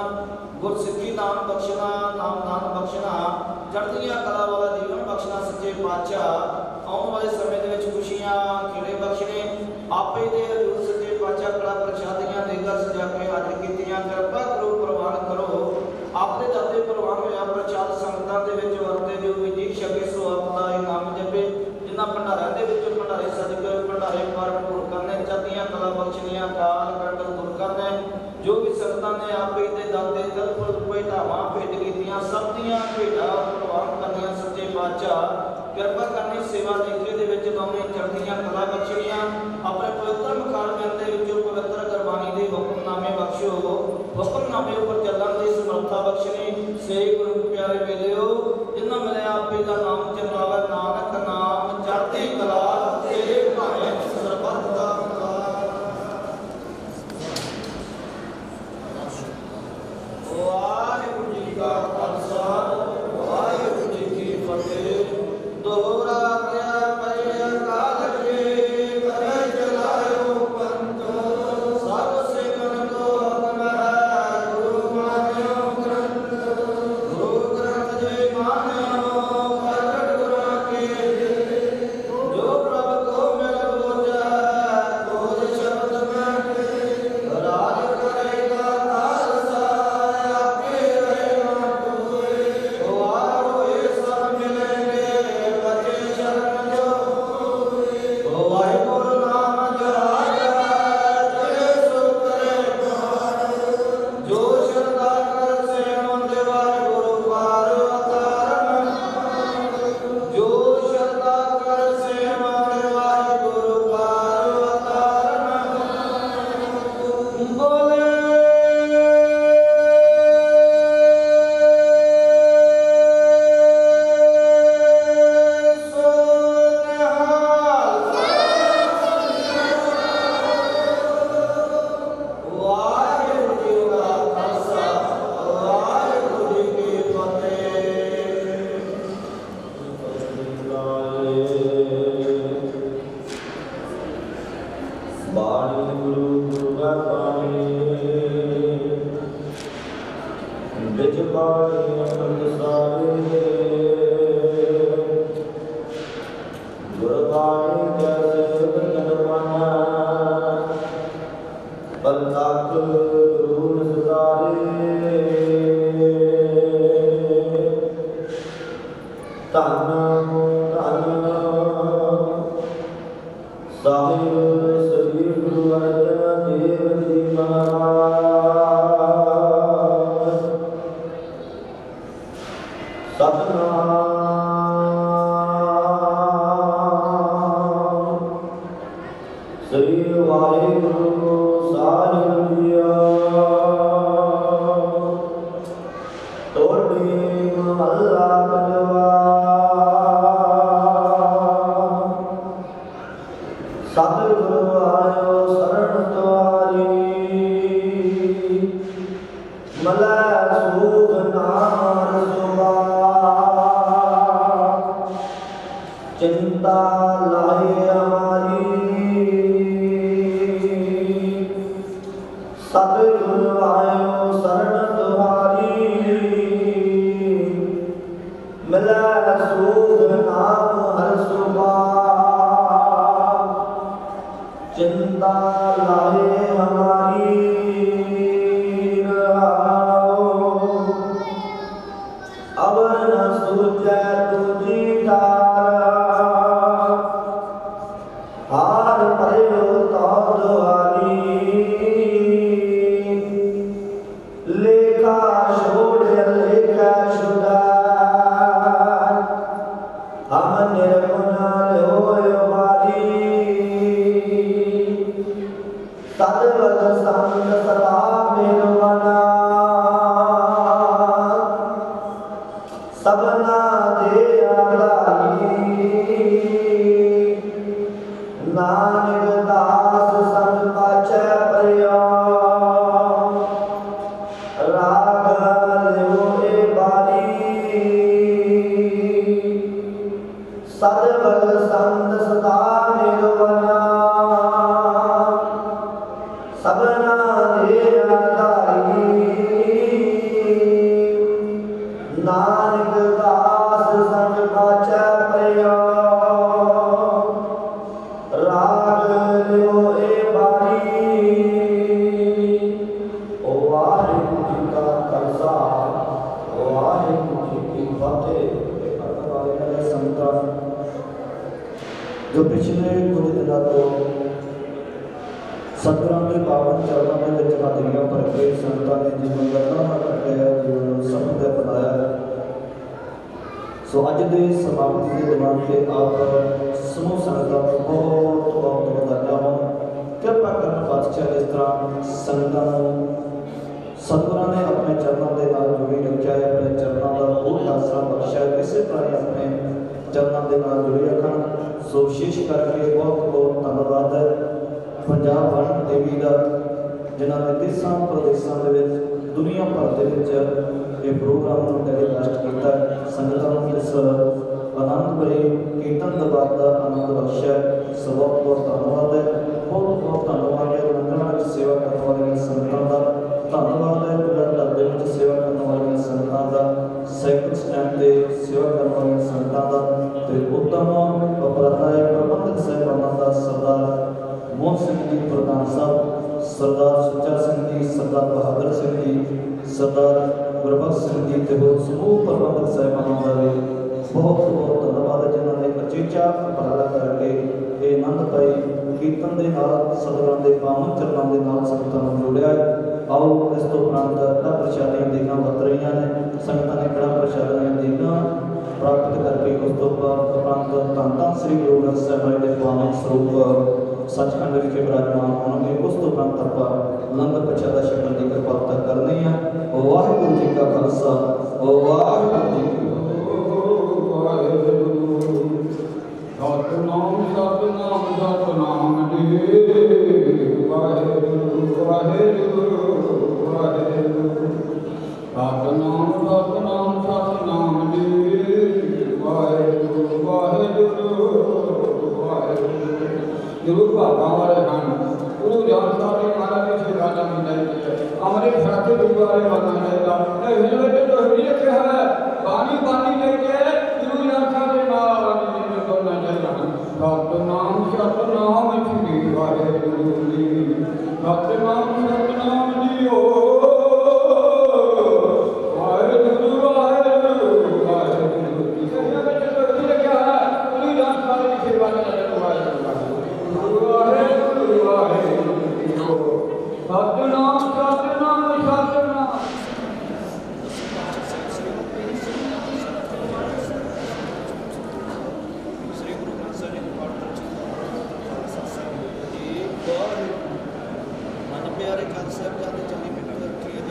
गुरसिੱਖੀ दान बख्शना, नाम दान बख्शना, चढ़दियां कला वाला जीवन बख्शना सच्चे पातशाह। आने वाले समय दे विच खुशियां खेड़े बख्शने, आपे दे हजूर सच्चे पातशाह कला प्रशादियां देगा सजा के हाजिर कीतियां, कृपा करो प्रवान करो आपने दाते प्रवान होया प्रसाद संगतां दे विच वरते जो विजी छके सो आपदा इनाम जपे, जिन्हां भंडारियां दे विच भंडारे सदके भंडारे भरपूर करने, चढ़दियां कला बख्शनियां काल कंटक दूर करने, जो भी संगतां ने आपे दे दाते दल फुल भेटावां भेट कीतियां सब दियां भेटां प्रवान करनियां सच्चे पातशाह। ਕਿਰਪਾ ਕਰਨੀ ਸੇਵਾ ਦੇਖੇ ਦੇ ਵਿੱਚ ਦੋਵੇਂ ਚੜ੍ਹਦੀਆਂ ਕਲਾ ਬਖਸ਼ਣੀਆਂ ਆਪਣੇ ਪਵਿੱਤਰ ਮਖਾਨ ਮਹਿਲ ਦੇ ਵਿੱਚੋਂ ਪਵਿੱਤਰ ਗੁਰਬਾਣੀ ਦੇ ਹੁਕਮਨਾਮੇ ਬਖਸ਼ੋ ਹੁਕਮਨਾਮੇ ਉੱਪਰ ਚੱਲਣ ਦੀ ਸਮਰੱਥਾ ਬਖਸ਼ਣੀ ਸੇ ਗੁਰੂ ਪਿਆਰੇ ਵੇਲਿਓ ਜਿਨ੍ਹਾਂ ਮਿਲਿਆ ਆਪੇ ਦਾ ਨਾਮ ਚੰਗਾਵਾ ਨਾਨਕ ਨਾਮ ਚੜ੍ਹਦੀ ਕਲਾ ਤੇਰੇ ਭਾਣੇ ਸਰਬੱਤ ਦਾ ਵਾਹਿਗੁਰੂ ਜੀ ਕਾ ਖਾਲਸਾ ਵਾਹਿਗੁਰੂ ਜੀ ਕੀ ਫਤਿਹ ਦੋਹਰਾ ਕਿਆ ਪਰਿਆ ਕਾਲ ਕੇ ਕਰੇ ਚਲਾਇਓ ਪੰਥ ਸਭ ਸਿਮਰਨ ਕੋ ਹਕਮ ਹੈ ਗੁਰੂ ਮਾਨਿਓ ਗੁਰੂ ਗ੍ਰੰਥ ਜੀ ਮਾਨਿਓ ਪ੍ਰਗਟ ਗੁਰਾਂ ਕੇ ਜੋ ਪ੍ਰਭ ਕੋ ਮਿਲ ਬੋਝਾ ਕੋਜ ਸ਼ਬਦ ਮੈਂ ਰਾਜ ਕਰੇਗਾ ਖਾਲਸਾ ਆਪੇ ਰਹੇਗਾ ਕੋਏ ਹੋਏ ਸਭ ਮਿਲेंगे ਬਚੇ ਸ਼ਰਨ ਜੋ ਵਾਹਿਗੁਰੂ ਨਾਮ ਜਹਾਇਆ ਜੇ ਸੁਖ ਕਰੇ ਜੋ ਸ਼ਰਧਾ ਕਰ ਸੇਵਨ ਦੇ ਵਾਹਿਗੁਰੂ ਪਾਰ ਅਤਾਰਨ ਜੋ ਸ਼ਰਧਾ ਕਰ ਸੇਵਨ ਦੇ ਵਾਹਿਗੁਰੂ ਪਾਰ ਅਤਾਰਨ ਬੋਲੇ ਸੋ ਨਿਹਾਲ ਵਾਹਿਗੁਰੂ ਜੀ ਕਾ ਖਾਲਸਾ ਵਾਹਿਗੁਰੂ ਜੀ ਕੀ ਫਤਿਹ ਬਾਣੀ ਗੁਰੂ ਦਾ ਬਾਣੀ ਵਿਚ ਬਾਣੀ ਅੰਮ੍ਰਿਤ ਸਾਰੇ ਗੁਰਬਾਣੀ ਜੈਸੇ ਬਚਨ ਮਾਨਾ ਪਲਕ ਗੁਰੂ ਨਿਸਤਾਰੇ ਧੰਨ ਧੰਨ ਸਾਹਿਬ ਸ੍ਰੀ ਗੁਰੂ ਅਰਜਨ ਦੇਵ ਜੀ ਮਹਾਰਾਜ ਸਤਿਨਾਮ ਸ੍ਰੀ ਵਾਹਿਗੁਰੂ ਸਾਹਿਬ ਜੀਓ ਤੋੜੀ ਮਹੱਲਾ ਪੰਜਵਾ ਸਤਿਗੁਰੂ ਆਇਓ ਸਰਣ ਤੁਹਾਰੀ ਮਲੈ ਸੂਖ ਨਾਮ ਰਸਵਾ ਚਿੰਤਾ ਲਾਹੇ ਹਮਾਰੀ ਸਤਿਗੁਰੂ ਆਇਓ ਸਰਣ ਤੁਹਾਰੀ ਮਲੈ ਸੂਖ ਨਾਮ ਹਰਸੁਭਾ चिंता लाए हमारी रहाओ अब न सूझे तुझी तारा हार पयो तो दुआरी लेखा छोड़ लेखा शुदा हम निर्गुण होय बारी सदवद संग सदा मिलवना सबना दे आदारी नानक दास संग पाछे परिया राग लियो ए बारी सदवद संग सदा मिलवना सबना दे आदारी नानक दास संग पाछे परिया राग लियो ए बारी ओ वाहिगुरू जी का खालसा वाहिगुरू जी की फतेह। वाले संतान जो पिछले कुछ दिनों तो सतगुਰਾਂ ਦੇ ਪਾਵਨ ਚਰਨਾਂ ਦੇ ਵਿੱਚ ਹਾਜ਼ਰੀਆਂ ਭਰ ਕੇ ਸੰਤਾਂ ਨੇ ਜੀਵਨ ਗੱਲਾਂ ਨਾਲ ਕੱਟਿਆ ਜੀਵਨ ਨੂੰ ਸਫਲ ਬਣਾਇਆ सो अज के समाप्ति के दौरान से आप समूह संगत बहुत बहुत बधाइयां हो। कृपा करना पातशाह इस तरह संगतों सतगुरां ने अपने चरणों के नाल जुड़ी रखा है, अपने चरणों का बहुत आसरा बख्शा है, इस तरह अपने चरणों के नाल जुड़ी रखन। सो विशेष करके बहुत बहुत धन्यवाद है पंजाब वन टीवी का, जिन्होंने देशों प्रदेशों के दुनिया भर के ये प्रोग्राम टेलीकास्ट किया। संगतों को इस आनंद भरे कीर्तन दरबार का आनंद बख्शा। सो बहुत बहुत धन्यवाद है, बहुत बहुत धन्यवाद है लंगर में सेवा करने वाली संगतों का, धन्यवाद है ढाबे में सेवा करने वाली संगतों का, साइकिल स्टैंड से सेवा करने वाली संगतों का, तो उत्तम उपराला है प्रबंधक साहिबाना का सरदार मोहन सिंह जी प्रधान साहब, सरदार सुचा सिंह जी, सरदार बहादुर सिंह जी, सरदार गुरबख्श सिंह जी ते होर समूह प्रबंधक साहिबाना का भी बहुत बहुत धन्यवाद है, जिन्होंने अचेचा उपराला करके ये आनंद पाई कीर्तन के नाल सतगुरां दे पावन चरणों के नाल संगतां नूं जोड़िया। आओ इस तो उपरंत कड़ा प्रशादियां देगां वत रही ने, संगतां ने कड़ा प्रशादियां देगां प्राप्त करके उस तो उपरंत धन धन श्री गुरु ग्रंथ साहिब जी के पावन स्वरूप सचखंड विखे विराजमान होंगे। उस तो उपरंत आपां लंगर प्रशादा छकण की कृपालता करनी है। वाहिगुरू जी का खालसा वाहिगुरू जी की सतनाम सतनाम सतनाम जी वाहिगुरू वाहिगुरू वाहिगुरू सतनाम सतनाम सतनाम जी वाहिगुरू वाहिगुरू वाहिगुरू। गुरु भागा वाले हैं गुरु जान साहब महाराज जी से राजा मिल हमारे साथी गुरुद्वारे वाला है हिजड़े तो हिजड़े के है बानी बानी लेके गुरु जान साहब महाराज जी को करना चाहिए। सतनाम सतनाम श्री वाहिगुरू जी सतनाम सतनाम जी ओ वाहिगुरू वाहिगुरू वाहिगुरू। हिजड़े तो हिजड़े के है गुरु जान साहब की सेवा करने वाहिगुरू वाहिगुरू सतनाम सतनाम सतनाम। मन प्यारे खालसा साहब जाते चली मिनट रखिए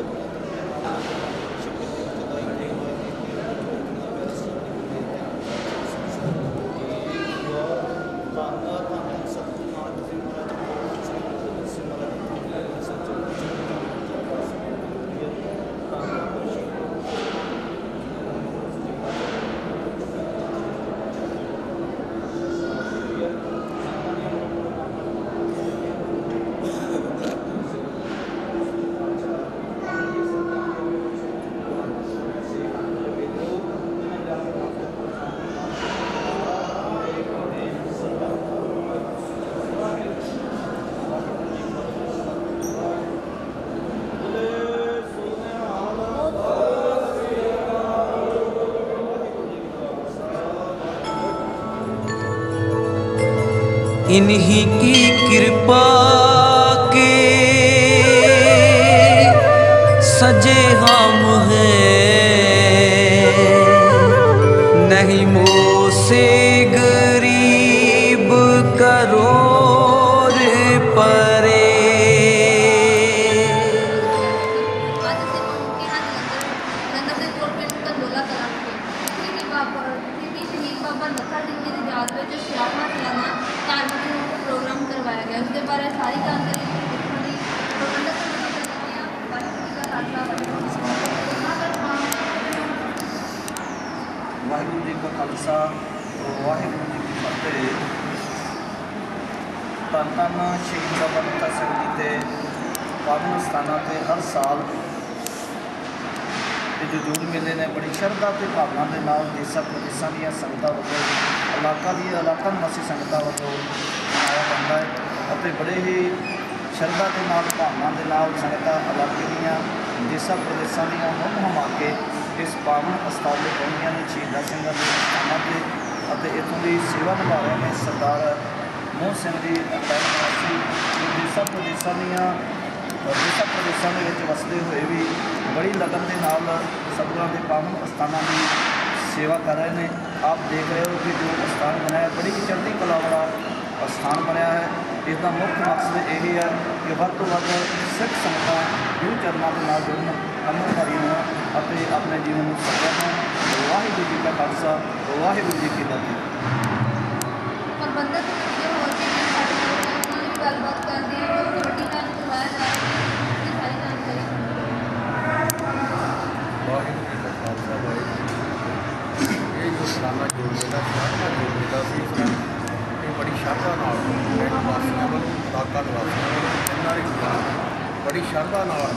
इन्हीं की कृपा के सजे हम हैं, नहीं मुँह से गरीब करोड़ परे। प्रोग्राम करवाया गया उसके बारे में सारी जानकारी वाहिगुरू जी का खालसा वाहिगुरू जी की फतेह। धन धन शहीद बाबा बता सिंह जी के पावन स्थानों से हर साल जो जूड़ मेले ने बड़ी श्रद्धा के भावना के नाल देशों प्रदेशों दी संगतां वालों इलाका निवासी संगतां वालों मनाया जाता है और बड़े ही श्रद्धा के नाल भावना के नाल संगतां इलाके दीयां देशों प्रदेशों दीयां हुम हुमा के इस पावन अस्थान में पहुंचिया ने शहीदा सिंघां के स्थानों से इतों की सेवा निभा रहे हैं सरदार मोहन सिंह जी अटैक निवासी देशों प्रदेशों दीयां देशों प्रदेशों के वसते हुए भी बड़ी लगन के नाल सतगुरां के पावन अस्थानां की सेवा कर रहे हैं। आप देख रहे हो कि जो स्थान बनाया बड़ी ही चढ़ती कला वाला स्थान बनया है। इसका मुख्य मकसद यही है कि ਵੱਧ ਤੋਂ ਵੱਧ सिख संगतां गुरु चरणों के नाल जुड़न, अमृतधारी होण ਅਤੇ अपने जीवन में सफल होण। वाहिगुरू जी का खालसा, वाहिगुरू जी की फतेह। ਪ੍ਰਬੰਧਕ ਜੋ ਹੋਰ ਵੀ ਸਾਡੇ ਨਾਲ ਉਹਨਾਂ ਨਾਲ ਵੀ ਗੱਲਬਾਤ ਕਰਦੇ ਹਾਂ ਜੋ ਕਬੱਡੀ ਦਾ ਕਰਵਾਇਆ ਜਾ ਰਿਹਾ ਹੈ ਉਸਦੀ ਸਾਰੀ ਜਾਣਕਾਰੀ ਵਾਹਿਗੁਰੂ ਜੀ ਕਾ ਖਾਲਸਾ ਵਾਹਿਗੁਰੂ ਜੀ ਕੀ ਫਤਿਹ। ਇਹ ਜੋ ਸਾਲਾਨਾ ਜੋੜ ਮੇਲਾ ਸ਼ਾਰਦਾ ਜੋੜ ਮੇਲਾ ਸੀ, ਇਹ ਬੜੀ ਸ਼ਰਧਾ ਨਾਲ ਪਿੰਡ ਵਾਸੀਆਂ ਵੱਲੋਂ, ਇਲਾਕਾ ਨਿਵਾਸੀਆਂ ਵੱਲੋਂ, ਇਹਨਾਂ ਦੇ ਖਿਲਾਫ ਬੜੀ ਸ਼ਰਧਾ ਨਾਲ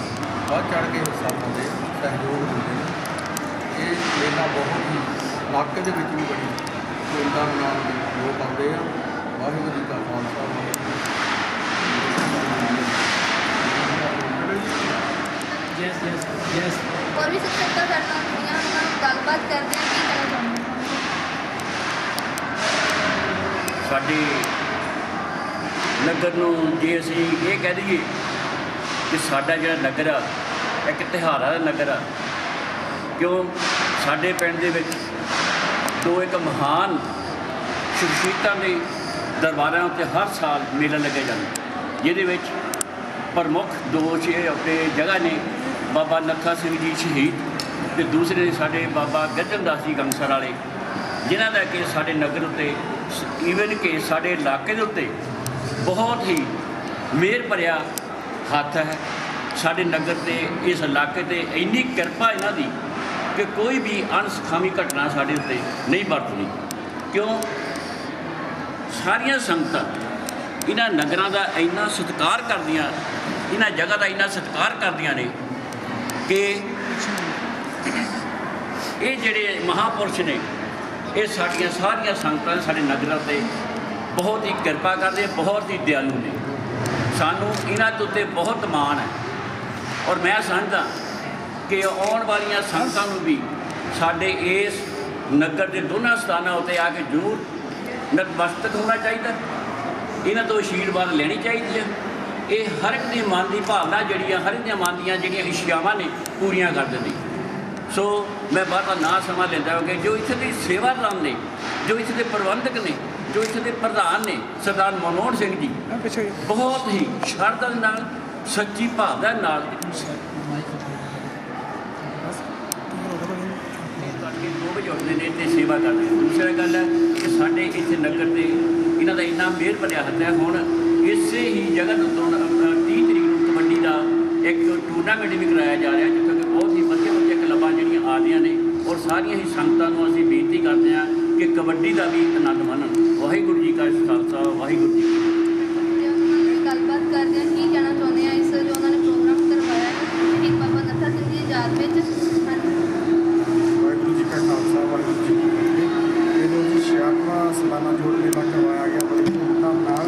ਵੱਧ ਚੜ੍ਹ ਕੇ ਹਿੱਸਾ ਪਾਉਂਦੇ, ਸਹਿਯੋਗ ਦਿੰਦੇ ਨੇ। ਇਹ ਮੇਲਾ ਬਹੁਤ ਹੀ ਇਲਾਕੇ ਦੇ ਵਿੱਚ ਵੀ ਬੜੀ ਧੂਮਧਾਮ ਨਾਲ ਲੋਕ ਆਉਂਦੇ ਆ। ਵਾਹਿਗੁਰੂ ਜੀ ਕਾ ਖਾਲਸਾ ਵਾਹਿਗੁਰੂ ਹੋਰ ਵੀ ਸਿੱਖਿਅਕਾਂ ਸਾਡੇ ਨਾਲ ਜੁੜੀਆਂ ਉਹਨਾਂ ਨਾਲ ਗੱਲਬਾਤ ਕਰਦੇ ਹਾਂ ਕੀ ਕਹਿਣਾ ਚਾਹੁੰਦੇ ਹੋ। ਸਾਡੇ ਨਗਰ ਨੂੰ ਜੇ ਅਸੀਂ ਇਹ ਕਹਿ ਦਈਏ ਕਿ ਸਾਡਾ ਜਿਹੜਾ ਨਗਰ ਆ ਇੱਕ ਤਿਉਹਾਰਾਂ ਦਾ ਨਗਰ ਆ, ਕਿਉਂ ਸਾਡੇ ਪਿੰਡ ਦੇ ਵਿੱਚ ਦੋ ਇੱਕ ਮਹਾਨ ਸ਼ਖਸੀਅਤਾਂ ਦੇ ਦਰਬਾਰਾਂ ਉੱਤੇ ਹਰ ਸਾਲ ਮੇਲਾ ਲੱਗਿਆ ਜਾਂਦਾ, ਜਿਹਦੇ ਵਿੱਚ ਪ੍ਰਮੁੱਖ ਦੋ ਆਪਣੇ ਜਗ੍ਹਾ ਨੇ ਬਾਬਾ ਨੱਥਾ ਸਿੰਘ ਜੀ ਸ਼ਹੀਦ ਅਤੇ ਦੂਸਰੇ ਸਾਡੇ ਬਾਬਾ ਗੱਜਣ ਦਾਸ ਜੀ ਗੰਗਸਰ ਵਾਲੇ, ਜਿਨ੍ਹਾਂ ਦਾ ਕਿ ਸਾਡੇ ਨਗਰ ਉੱਤੇ ਈਵਨ ਕਿ ਸਾਡੇ ਇਲਾਕੇ ਦੇ ਉੱਤੇ ਬਹੁਤ ਹੀ ਮਿਹਰ ਭਰਿਆ ਹੱਥ ਹੈ। ਸਾਡੇ ਨਗਰ 'ਤੇ ਇਸ ਇਲਾਕੇ 'ਤੇ ਇੰਨੀ ਕਿਰਪਾ ਇਹਨਾਂ ਦੀ ਕਿ ਕੋਈ ਵੀ ਅਣਸੁਖਾਵੀ ਘਟਨਾ ਸਾਡੇ ਉੱਤੇ ਨਹੀਂ ਵਰਤਦੀ, ਕਿਉਂ ਸਾਰੀਆਂ ਸੰਗਤਾਂ ਇਹਨਾਂ ਨਗਰਾਂ ਦਾ ਇੰਨਾ ਸਤਿਕਾਰ ਕਰਦੀਆਂ, ਇਹਨਾਂ ਜਗ੍ਹਾ ਦਾ ਇੰਨਾ ਸਤਿਕਾਰ ਕਰਦੀਆਂ ਨੇ ਕਿ ਇਹ ਜਿਹੜੇ ਮਹਾਂਪੁਰਸ਼ ਨੇ ਇਹ ਸਾਡੀਆਂ ਸਾਰੀਆਂ ਸੰਗਤਾਂ ਸਾਡੇ ਨਗਰਾਂ 'ਤੇ ਬਹੁਤ ਹੀ ਕਿਰਪਾ ਕਰਦੇ, ਬਹੁਤ ਹੀ ਦਿਆਲੂ ਨੇ। ਸਾਨੂੰ ਇਹਨਾਂ ਦੇ ਉੱਤੇ ਬਹੁਤ ਮਾਣ ਹੈ ਔਰ ਮੈਂ ਸਮਝਦਾ ਕਿ ਆਉਣ ਵਾਲੀਆਂ ਸੰਗਤਾਂ ਨੂੰ ਵੀ ਸਾਡੇ ਇਸ ਨਗਰ ਦੇ ਦੋਨਾਂ ਸਥਾਨਾਂ ਉੱਤੇ ਆ ਕੇ ਜ਼ਰੂਰ ਨਤਮਸਤਕ ਹੋਣਾ ਚਾਹੀਦਾ, ਇਹਨਾਂ ਤੋਂ ਆਸ਼ੀਰਵਾਦ ਲੈਣੀ ਚਾਹੀਦੀ ਹੈ। ਇਹ ਹਰ ਇੱਕ ਦੀ ਮਨ ਦੀ ਭਾਵਨਾ ਜਿਹੜੀ ਆ, ਹਰ ਇੱਕ ਦੀਆਂ ਮਨ ਦੀਆਂ ਜਿਹੜੀਆਂ ਇੱਛਾਵਾਂ ਨੇ ਪੂਰੀਆਂ ਕਰ ਦਿੰਦੀ। ਸੋ ਮੈਂ ਬਾਹਰ ਨਾ ਸਮਾਂ ਲੈਂਦਾ ਕਿ ਜੋ ਇੱਥੇ ਦੇ ਸੇਵਾਦਾਰ ਨੇ, ਜੋ ਇੱਥੇ ਦੇ ਪ੍ਰਬੰਧਕ ਨੇ, ਜੋ ਇੱਥੇ ਦੇ ਪ੍ਰਧਾਨ ਨੇ ਸਰਦਾਰ ਮਨੋਹਰ ਸਿੰਘ ਜੀ ਬਹੁਤ ਹੀ ਸ਼ਰਧਾ ਦੇ ਨਾਲ, ਸੱਚੀ ਭਾਵਨਾ ਨਾਲ ਦੋ ਵਜੇ ਉੱਠਦੇ ਨੇ ਅਤੇ ਸੇਵਾ ਕਰਦੇ ਨੇ। ਦੂਸਰੀ ਗੱਲ ਹੈ ਕਿ ਸਾਡੇ ਇੱਥੇ ਨਗਰ 'ਤੇ ਇਹਨਾਂ ਦਾ ਇੰਨਾ ਮਿਹਰ ਭਰਿਆ ਹੱਥ ਹੈ। ਹੁਣ ਇਸੇ ਹੀ ਜਗ੍ਹਾ ਤੋਂ 30 ਤਰੀਕ ਨੂੰ ਕਬੱਡੀ ਦਾ ਇੱਕ ਟੂਰਨਾਮੈਂਟ ਵੀ ਕਰਾਇਆ ਜਾ ਰਿਹਾ, ਜਿੱਥੇ ਕਿ ਬਹੁਤ ਹੀ ਵਧੀਆ ਵਧੀਆ ਕਲੱਬਾਂ ਜਿਹੜੀਆਂ ਆਉਂਦੀਆਂ ਨੇ ਔਰ ਸਾਰੀਆਂ ਹੀ ਸੰਗਤਾਂ ਨੂੰ ਅਸੀਂ ਬੇਨਤੀ ਕਰਦੇ ਹਾਂ ਕਿ ਕਬੱਡੀ ਦਾ ਵੀ ਆਨੰਦ ਮਾਣਨ। ਵਾਹਿਗੁਰੂ ਜੀ ਕਾ ਖਾਲਸਾ, ਵਾਹਿਗੁਰੂ ਜੀ ਕੀ ਫਤਿਹ। ਗੱਲਬਾਤ ਕਰਦੇ ਹਾਂ ਕੀ ਕਹਿਣਾ ਚਾਹੁੰਦੇ ਆ ਇਸ ਜੋ ਉਹਨਾਂ ਨੇ ਪ੍ਰੋਗਰਾਮ ਕਰਵਾਇਆ ਹੈ ਬਾਬਾ ਨੱਥਾ ਸਿੰਘ ਜੀ ਦੀ ਯਾਦ ਵਿੱਚ। ਵਾਹਿਗੁਰੂ ਜੀ ਕਾ ਖਾਲਸਾ, ਵਾਹਿਗੁਰੂ ਜੀ ਕੀ ਫਤਿਹ। ਇਹ ਜੋ ਜੀ 66ਵਾਂ ਸਾਲਾਨਾ ਜੋੜ ਮੇਲਾ ਕਰਵਾਇਆ ਗਿਆ ਬੜੀ ਧੂਮਧਾਮ ਨਾਲ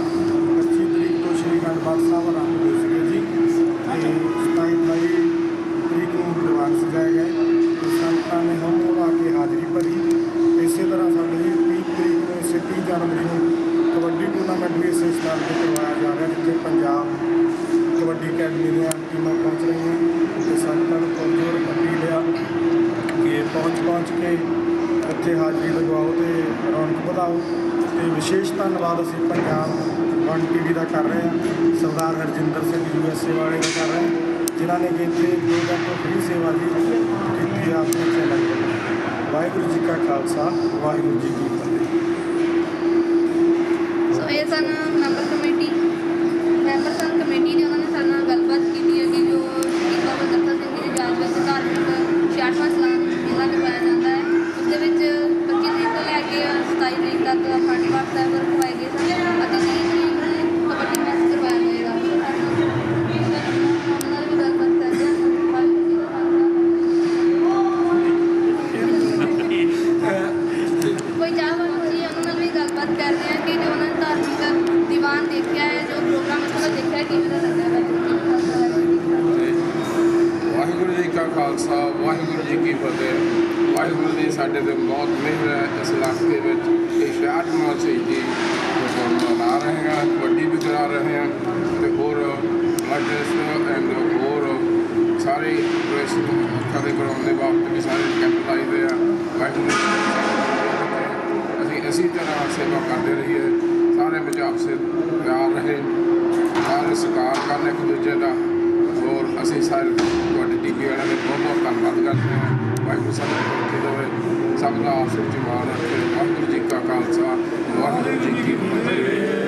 25 ਤਰੀਕ ਤੋਂ ਸ਼੍ਰੀ ਅਖੰਡ ਪਾਠ ਸਾਹਿਬ ਆਰੰਭ ਹੋਏ ਸੀਗੇ ਜੀ, ਅਤੇ 27 ਤਰੀਕ ਨੂੰ ਦੀਵਾਨ ਸਜਾਏ ਗਏ, ਸੰਗਤਾਂ ਨੇ ਹਮ ਆ ਕੇ ਹਾਜ਼ਰੀ ਭਰੀ। ਇਸੇ ਤਰ੍ਹਾਂ ਸਾਡੇ 30 ਤਰੀਕ ਨੂੰ ਇਸੇ 30 ਜਨਵਰੀ ਨੂੰ ਕਬੱਡੀ ਟੂਰਨਾਮੈਂਟ ਵੀ ਇਸੇ ਸਥਾਨ 'ਤੇ ਕਰਵਾਇਆ ਜਾ ਰਿਹਾ, ਜਿੱਥੇ ਪੰਜਾਬ ਕਬੱਡੀ ਅਕੈਡਮੀ ਦੀਆਂ ਟੀਮਾਂ ਪਹੁੰਚ ਰਹੀਆਂ ਅਤੇ ਸੰਗਤਾਂ ਨੂੰ ਪੁਰਜੋਰ ਅਪੀਲ ਆ ਕਿ ਪਹੁੰਚ ਕੇ ਇੱਥੇ ਹਾਜ਼ਰੀ ਲਗਵਾਓ ਅਤੇ ਰੌਣਕ ਵਧਾਓ। ਅਤੇ ਵਿਸ਼ੇਸ਼ ਧੰਨਵਾਦ ਅਸੀਂ ਪੰਜਾਬ 1 TV ਦਾ ਕਰ ਰਹੇ ਹਾਂ, ਸਰਦਾਰ ਹਰਜਿੰਦਰ ਸਿੰਘ USA ਵਾਲੇ ਦਾ ਕਰ ਰਹੇ ਹਾਂ, ਜਿਨ੍ਹਾਂ ਨੇ ਕਿ ਇੱਥੇ ਲੋਕਾਂ ਤੋਂ ਫ੍ਰੀ ਸੇਵਾ ਦੀ ਕੀਤੀ ਆਪਣੇ ਚੈਨਲ 'ਤੇ। ਵਾਹਿਗੁਰੂ ਜੀ ਕਾ ਖਾਲਸਾ, ਵਾਹਿਗੁਰੂ ਜੀ ਕੀ ਫਤਿਹ। ਸੋ ਇਹ ਸਨ ਮੈਂਬਰ ਕਮੇਟੀ ਨੇ ਉਹਨਾਂ ਨੇ ਸਾਡੇ ਨਾਲ ਗੱਲਬਾਤ ਕੀਤੀ ਹੈ ਕਿ ਜੋ ਸ਼ਹੀਦ ਬਾਬਾ ਨੱਥਾ ਸਿੰਘ ਜੀ ਦੀ ਯਾਦ ਵਿੱਚ ਧਾਰਮਿਕ 66ਵਾਂ ਸਾਲਾਨਾ ਮੇਲਾ ਕਰਵਾਇਆ ਜਾਂਦਾ ਹੈ। ਉਸ ਦੇ ਵਿੱਚ 25 ਤਰੀਕ ਤੋਂ ਲੈ ਕੇ 27 ਤਰੀਕ ਤੱਕ ਅਖੰਡ ਪਾਠ ਸਾਹਿਬ ਰਖਵਾਏ ਗਏ ਸਨ ਅਤੇ 30 ਤਰੀਕ ਨੂੰ ਕਬੱਡੀ ਮੈਚ ਕਰਵਾਇਆ ਜਾਏਗਾ। ਉਹਨਾਂ ਨਾਲ ਵੀ ਗੱਲਬਾਤ ਕਰਦੇ ਹਾਂ। ਕੋਈ ਚਾਹਵਾਨ ਸੀ ਉਹਨਾਂ ਨਾਲ ਵੀ ਗੱਲਬਾਤ ਕਰਦੇ ਹਾਂ ਕਿ ਜੋ ਉਹਨਾਂ ਨੇ ਧਾਰਮਿਕ ਦੀਵਾਨ ਦੇਖਿਆ ਹੈ, ਜੋ ਪ੍ਰੋਗਰਾਮ ਇੱਥੋਂ ਦਾ ਦੇਖਿਆ ਹੈ, ਕਿਵੇਂ ਦਾ ਲੱਗਿਆ ਹੈ। ਵਾਹਿਗੁਰੂ ਜੀ ਕਾ ਖਾਲਸਾ, ਵਾਹਿਗੁਰੂ ਜੀ ਕੀ ਫਤਿਹ। ਵਾਹਿਗੁਰੂ ਜੀ ਸਾਡੇ 'ਤੇ ਬਹੁਤ ਮਿਹਰ ਹੈ। ਇਸ ਇਲਾਕੇ ਵਿੱਚ ਇਹ 66ਵਾਂ ਸ਼ਹੀਦੀ ਮਨਾ ਰਹੇ ਹਾਂ, ਕਬੱਡੀ ਵੀ ਕਰਾ ਰਹੇ ਹਾਂ ਅਤੇ ਹੋਰ ਮਜਲਿਸ ਐਂਡ ਹੋਰ ਸਾਰੇ ਇਸ ਮੱਥਾ ਦੇ ਕਰਾਉਣ ਦੇ ਵਾਸਤੇ ਵੀ ਸਾਰੇ ਕੈਂਪ ਲਾਈਦੇ ਆ। ਵਾਹਿਗੁਰੂ ਅਸੀਂ ਇਸੇ ਤਰ੍ਹਾਂ ਸੇਵਾ ਕਰਦੇ ਰਹੀਏ, ਸਾਰੇ ਵਿੱਚ ਆਪਸੇ ਪਿਆਰ ਰਹੇ, ਸਾਰੇ ਸਤਿਕਾਰ ਕਰਨ ਇੱਕ ਦੂਜੇ ਦਾ। ਹੋਰ ਅਸੀਂ ਸਾਰੇ ਤੁਹਾਡੇ ਟੀਵੀ ਵਾਲਿਆਂ ਦੇ ਬਹੁਤ ਬਹੁਤ ਧੰਨਵਾਦ ਕਰਦੇ ਹਾਂ। ਵਾਹਿਗੁਰੂ ਸਭ ਨੂੰ ਤਰੱਕੀ ਦੇਵੇ, ਸਭ ਦਾ ਆਪਸ ਵਿੱਚ ਮਾਣ ਰੱਖੇ। ਵਾਹਿਗੁਰੂ ਜੀ ਕਾ ਖਾਲਸਾ, ਵਾਹਿਗੁਰੂ ਜੀ ਕੀ ਫਤਿਹ।